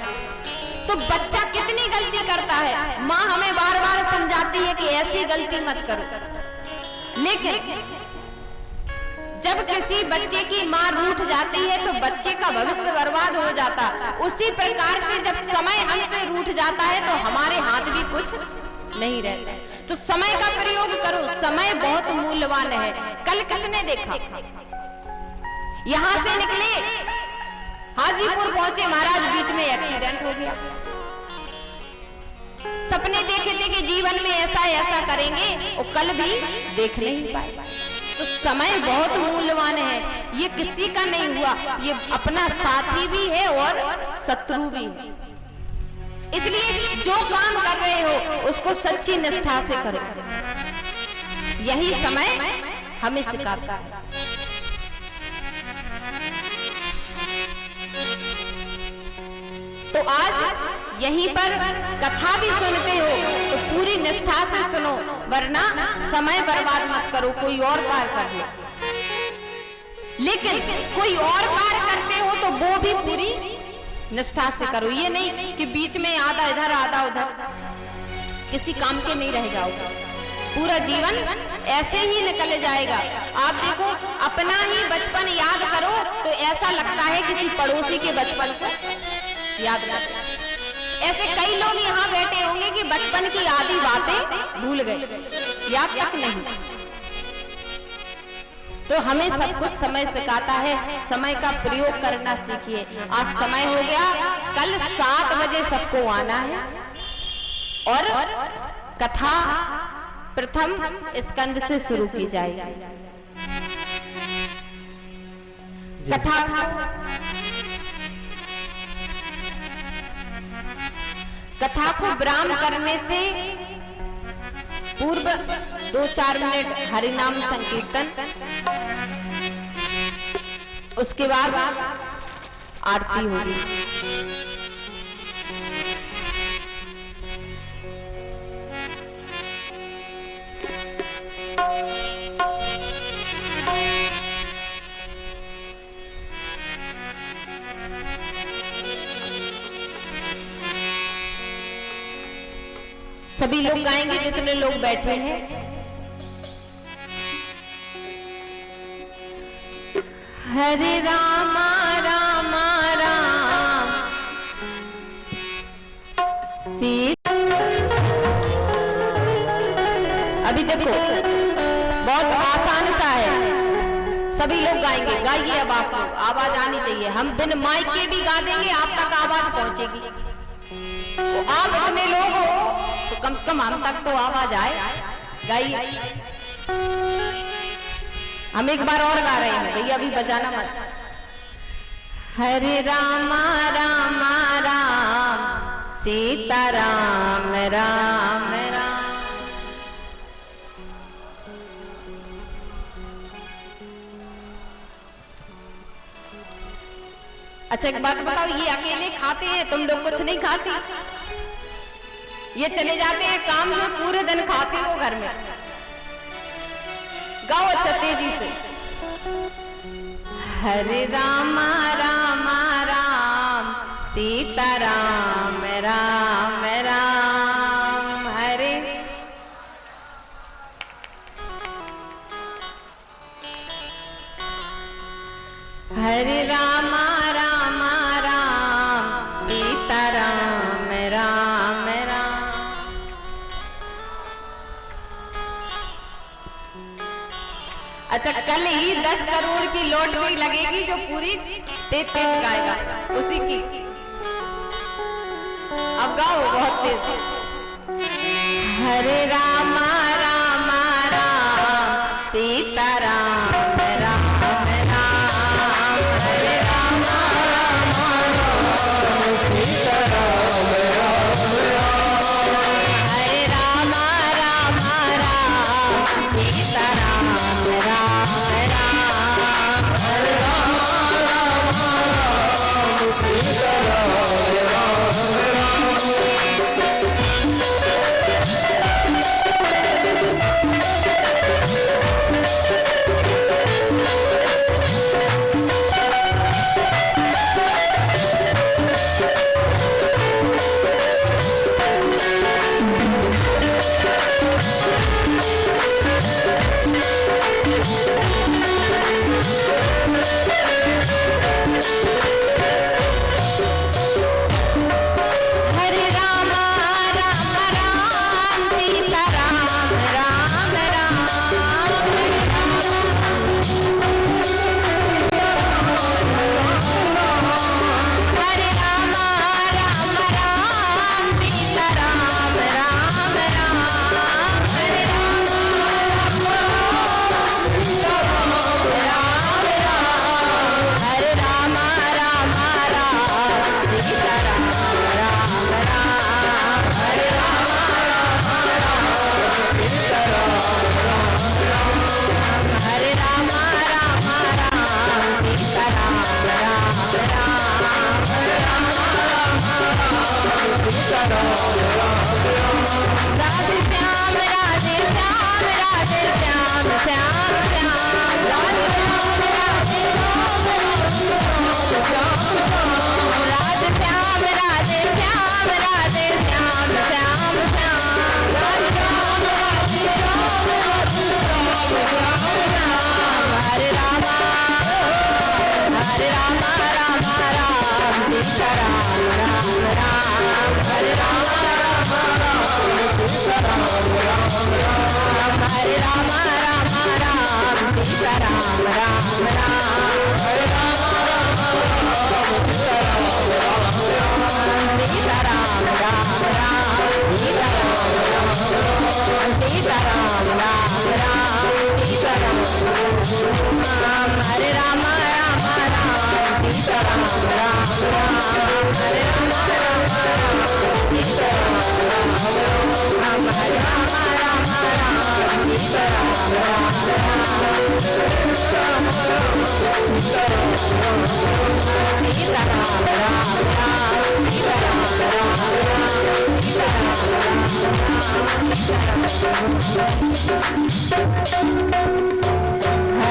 तो बच्चा कितनी गलती करता है, माँ हमें बार बार समझाती है कि ऐसी गलती मत करो, लेकिन जब किसी बच्चे की माँ रूठ जाती है तो बच्चे का भविष्य बर्बाद हो जाता। उसी प्रकार से जब समय हमसे रूठ जाता है तो हमारे हाथ भी कुछ नहीं रहता। तो समय का प्रयोग करो, समय बहुत मूल्यवान है। कल किसने देखा, यहां से निकले हाजीपुर पहुंचे, महाराज बीच में एक्सीडेंट हो गया। सपने देखे थे कि जीवन में ऐसा ऐसा करेंगे, और कल भी देख नहीं पाए। तो समय बहुत मूल्यवान है। ये किसी का नहीं हुआ, ये अपना साथी भी है और शत्रु भी है। इसलिए जो काम कर रहे हो उसको सच्ची निष्ठा से करो। यही समय हमें सिखाता है। तो आज यहीं पर कथा भी सुनते हो तो पूरी निष्ठा से सुनो, वरना समय बर्बाद मत करो, कोई और कार्य कर लो। लेकिन कोई और कार्य करते हो तो वो भी पूरी निष्ठा से करो। ये नहीं कि बीच में आधा इधर आधा उधर, किसी काम के नहीं रह जाओगे। पूरा जीवन ऐसे ही निकल जाएगा। आप देखो, अपना ही बचपन याद करो तो ऐसा लगता है किसी पड़ोसी के बचपन को याद करते। ऐसे कई लोग यहाँ बैठे होंगे कि बचपन की आधी बातें भूल गए, याद तक नहीं। तो हमें सब कुछ समय सिखाता है, समय का प्रयोग करना सीखिए। आज समय हो गया, कल 7 बजे सबको आना है और कथा प्रथम स्कंद से शुरू की जाएगी। कथा को विराम करने से पूर्व 2-4 मिनट हरिनाम संकीर्तन, उसके बाद आरती होगी। सभी लोग गाएंगे जितने लोग बैठे हैं। हरे राम राम राम सीता। अभी देखो, बहुत आसान सा है, सभी लोग गाएंगे। गाइए अब आप लोग, आवाज आनी चाहिए। हम बिन माइक के भी गा देंगे, आप तक आवाज पहुंचेगी। तो आप इतने लोग हो तो कम से कम हम तक तो आवाज आए। गाइए, हम एक बार और गा रहे हैं भैया, अभी बजाना मत। हरे राम राम राम सीता राम राम राम। अच्छा, एक बात बताओ, ये अकेले खाते हैं, तुम लोग कुछ नहीं खाती? ये चले जाते हैं काम में, पूरे दिन खाते हो घर में। गाओ अच्छा तेजी से। हरे राम राम राम सीता राम राम राम हरे। हरे राम राम राम सीता राम राम राम। अच्छा कल ही 10 करोड़ की लॉटरी लगेगी जो पूरी तेज गाएगा उसी की। अब गाओ बहुत तेज। हरे राम राम राम सीता राम राम राम। हरे राम राम राम सीता राम राम राम। हरे राम राम राम सीता राम राम राम। हरे राम राम राम सीता राम राम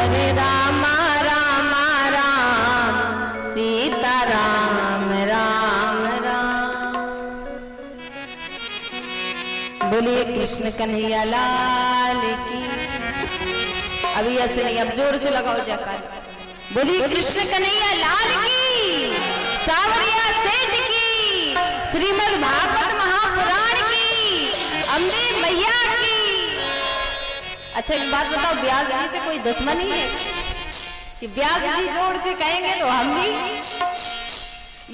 हरे राम राम राम सीता राम राम राम। बोलिए कृष्ण कन्हैया लाल की। अभी ऐसे नहीं, अब जोर से लगाओ जयकार। बोलिए कृष्ण कन्हैया लाल की, सावरिया सेठ की, श्रीमद् भागवत महापुराण की, अम्बे मैया की। अच्छा एक बात बताओ, ब्यास जी से कोई दुश्मनी है कि ब्यास जी जोड़ से कहेंगे तो हम भी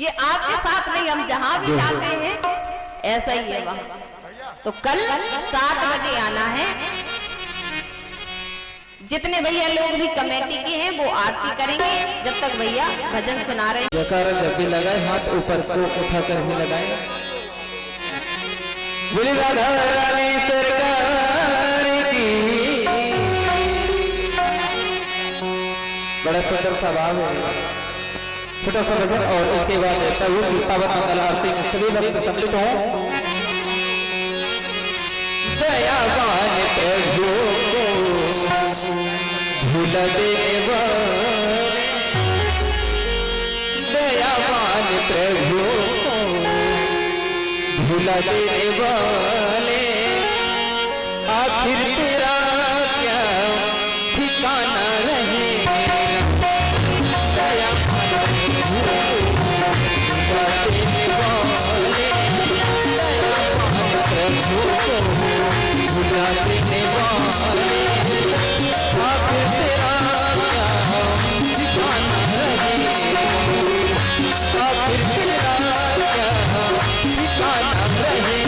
ये आपके साथ नहीं, हम जहां भी जाते हैं ऐसा ही है वहां। तो कल 7 बजे आना है। जितने भैया लोग भी कमेटी के हैं वो आरती करेंगे, जब तक भैया भजन सुना रहे हैं। जयकारा जब भी लगाए हाथ ऊपर को उठाकर ही लगाए। बोली राधा रानी सरकार की। बड़ा सुंदर सा भाव है, छोटा सा भजन और उसके बाद प्रभु की पावन मंगल आरती में सभी भक्त सम्मिलित हो। दयावान प्रभु को भुला देने वाले दयावान प्रभु को भुला देने वाले आखिर तेरा क्या ठिकाना रहेगा दयावान प्रभु को भुला देने वाले आखिर तेरा क्या ठिकाना रहेगा आखिर तेरा क्या ठिकाना रहेगा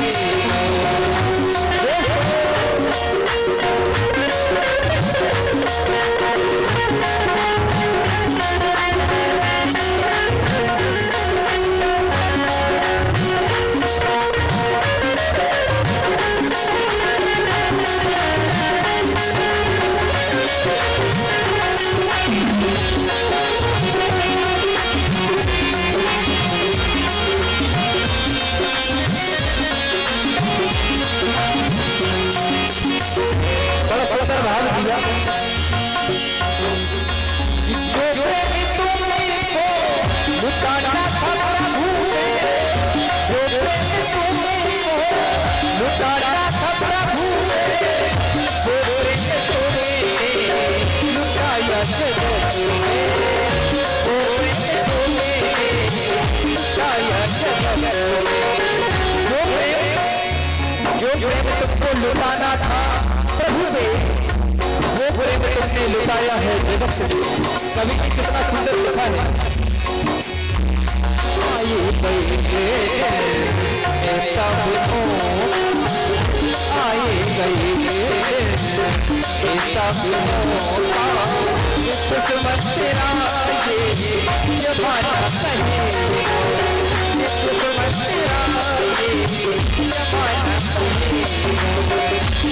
जो प्रेम तुमको लुटाना था प्रभु से वो प्रेम तुमने लुटाया है जगत से। कवि की कितना सुंदर लिखा है आए गए ऐसा हो आए गए ऐसा हो किस्मत तेरा ये जमाना कहे किस्मत तेरा ये जमाना कहे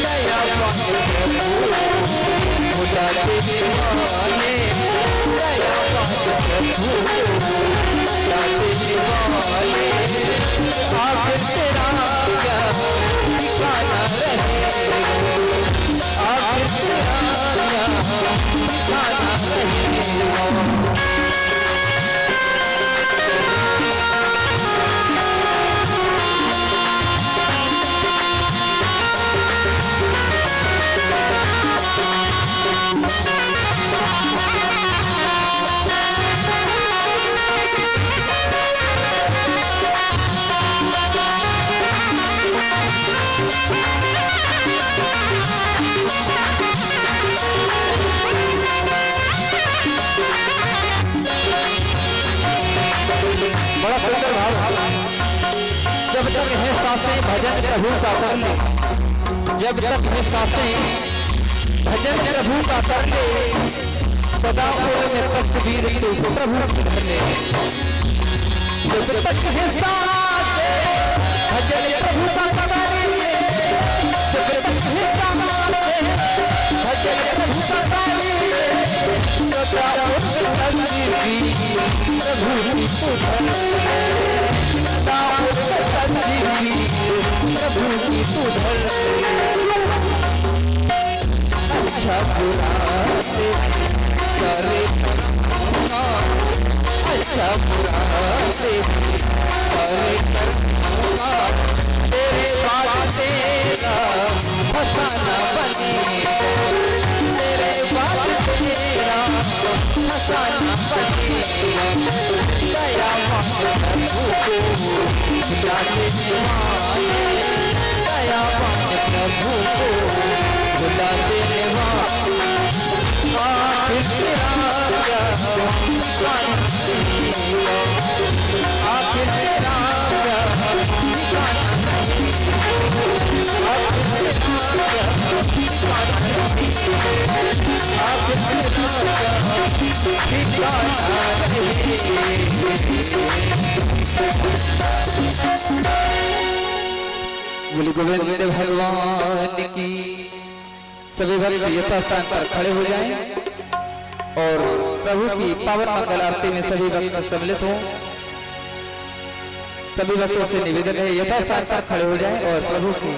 दयावान प्रभु भुला देने वाले दयावान प्रभु भुला देने वाले आखिर तेरा क्या ठिकाना रहेगा आखिर तेरा क्या ठिकाना रहेगा बड़ा सुंदर भाव जब तक है सांसें भजन प्रभु का कर ले जब तक है सांसें भजन प्रभु का कर ले सदा में तस्वीर तू प्रभु की धर ले जब तक है सांसें भजन प्रभु का कर ले जब तक है सांसें भजन प्रभु का कर ले सदा तस्वीर प्रभु की तू धर प्रभु की तू धर अच्छा बुरा से करे करना अच्छा बुरा से करे करना तेरे बाद तेरा फसाना बने तेरे बाद तेरा फसाना बने दयावान प्रभु को भुला देने वाले दयावान प्रभु को भुला देने वाले आखिर तेरा क्या ठिकाना रहेगा आखिर तेरा क्या ठिकाना रहेगा आखिर तेरा क्या ठिकाना रहेगा आखिर तेरा क्या ठिकाना बोले गोविंद भगवान की। सभी भक्त यथास्थान पर खड़े हो जाएं और प्रभु की पावन मंगल आरती में सभी भक्त सम्मिलित हों। सभी भक्तों से निवेदन है यथास्थान पर खड़े हो जाएं और प्रभु की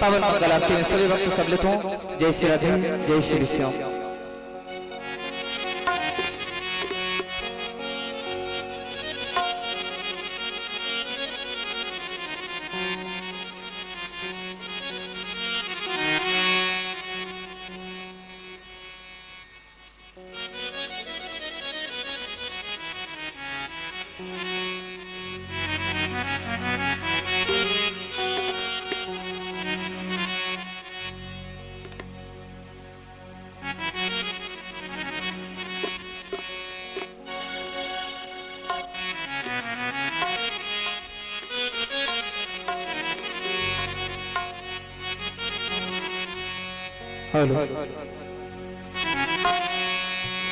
पावन मंगल आरती में सभी भक्त सम्मिलित हों। जय श्री राधे जय श्री श्याम। हेलो।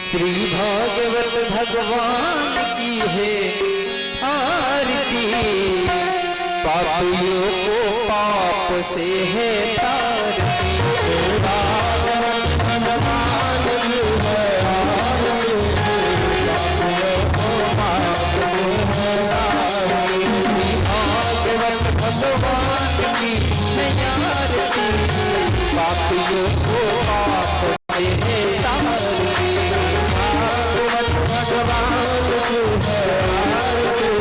श्री भागवत भगवान की है आरती, पापियों को पाप से है तारती। भागवत भगवान की है आरती, पापियों को पाप से है तारती। भागवत भगवान की है आरती, पापियों को पाप से है तारती। भागवत भगवान की है आरती,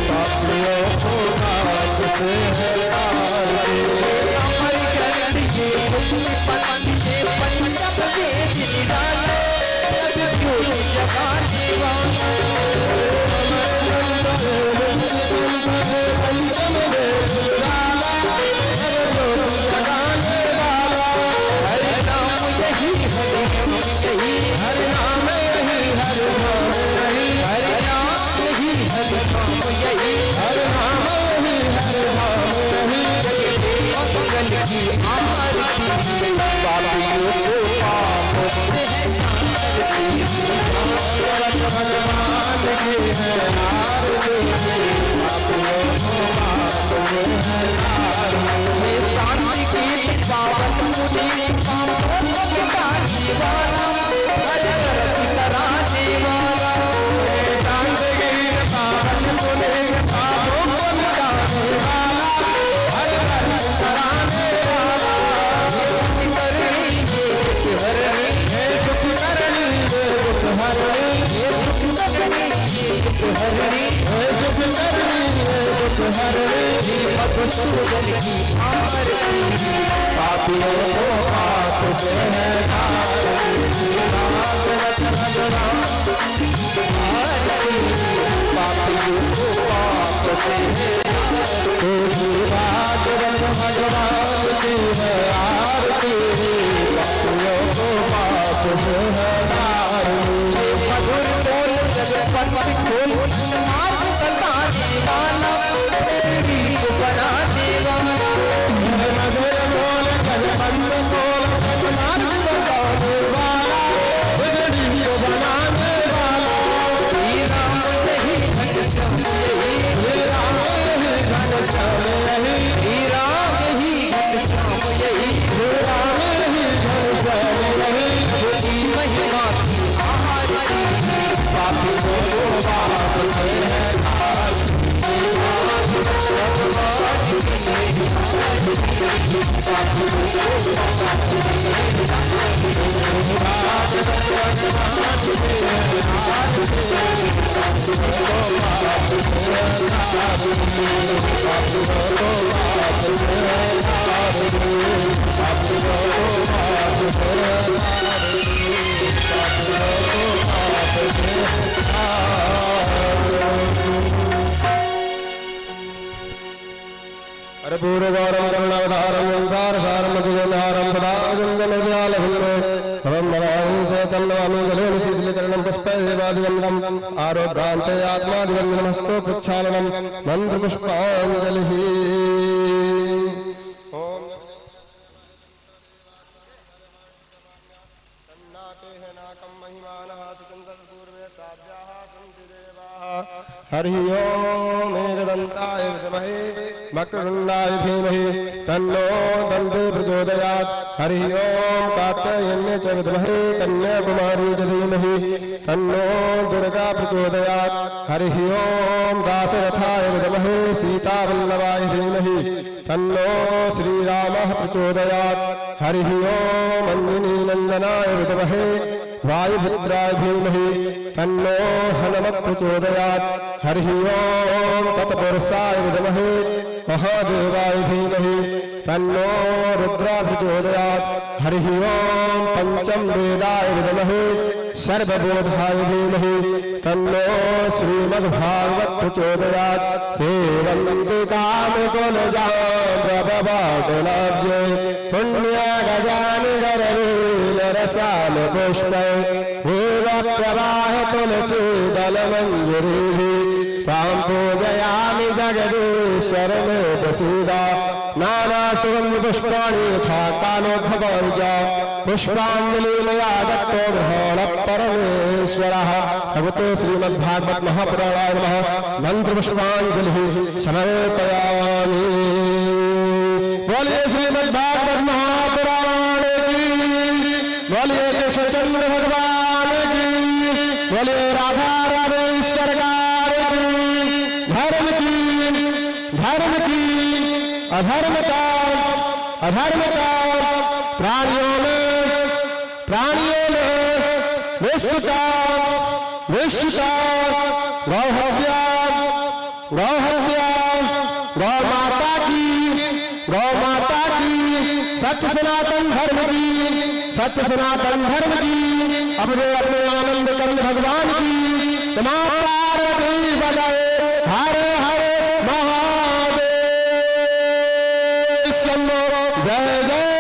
पापियों को पाप से है तारती। अमर करिए पंचे पंचम के निराले, ज्योति जगाने वाला। पापियों को पाप से है तारती। भागवत भगवान पापियों को पाप से है तारती। भागवत भगवान की है आरती, पापियों को पाप से है तारती। मधुर बोल जगत खोल मार्ग बताने वाला, रीत बनाने वाला। मधुर बोल जगबंद बोल मार्ग बताने वाला, रीत बनाने वाला। श्री राम यही घनश्याम यही, श्री राम यही घनश्याम यही, श्री राम यही घनश्याम यही, श्री राम यही घनश्याम यही। की महिमा की आरती, पापियों को पाप से है तारती। अरे पूर्वगौरव करुणावतारम ओंकार सारम जगन्नाथम सदा जंगमदयालभुल्लो भवं नमामि सतन्नमामि जलेन शीतलीकरणं पुष्पैर्वादिवन्दनम् आरोग्यान्ते आत्मादिवन्दनमस्तु प्रक्षालनम् मन्त्रपुष्पाञ्जलिः। हरि ओम एकदन्ताय विद्महे वक्रतुण्डाय धीमहि तन्नो दन्ते प्रचोदयात्। हरि ओम कात्यायन्ये च विद्महे कन्याकुमारी च धीमहि तन्नो दुर्गा प्रचोदयात्। हरि ओम दाशरथाय विद्महे सीतावल्लभाय धीमहि तन्नो श्रीरामः प्रचोदयात्। हरि ओम अंजनीनन्दनाय विद्महे वायुपुत्राय धीमहि तन्नो हनुमत् प्रचोदयात्। हरि ओम तत्पुरुषाय विद्महे महादेवाय धीमहि तन्नो रुद्रा प्रचोदयात्। हरि ओम पंचम वेदाय विद्महे सर्वबोधाय धीमहि तन्नो श्रीमद्भागवत प्रचोदयात्। सेवन्ति कामकुलजाम्बववाटलाब्जे पुण्यगजानि गरवीररसाल पुष्पै वेदप्रवाह तुलसीदलमञ्जरीः त्वां पूजयामि जगदीश्वर मे प्रसीदा नाना सुगंध पुष्पाणि यथा कालोद्भवज पुष्पांजलिमया दत्तो ग्रहण परमेश्वरः। भगवते श्रीमद्भागवत महापुराणाय नमः। मंत्र पुष्पांजलि समर्पयामि। बोलिए श्रीमद्भागवत महापुराण की, बोलिए कृष्णचंद्र भगवान की, बोलिए राधा राधेश्वर की। धर्म की, अधर्म का, प्राणियों में विश्व का, गौ हत्या, गौ माता की, सत्य सनातन धर्म की, अपने आनंद कंद भगवान की। नमः पार्वती पतये। हर हर महादेव। जय जय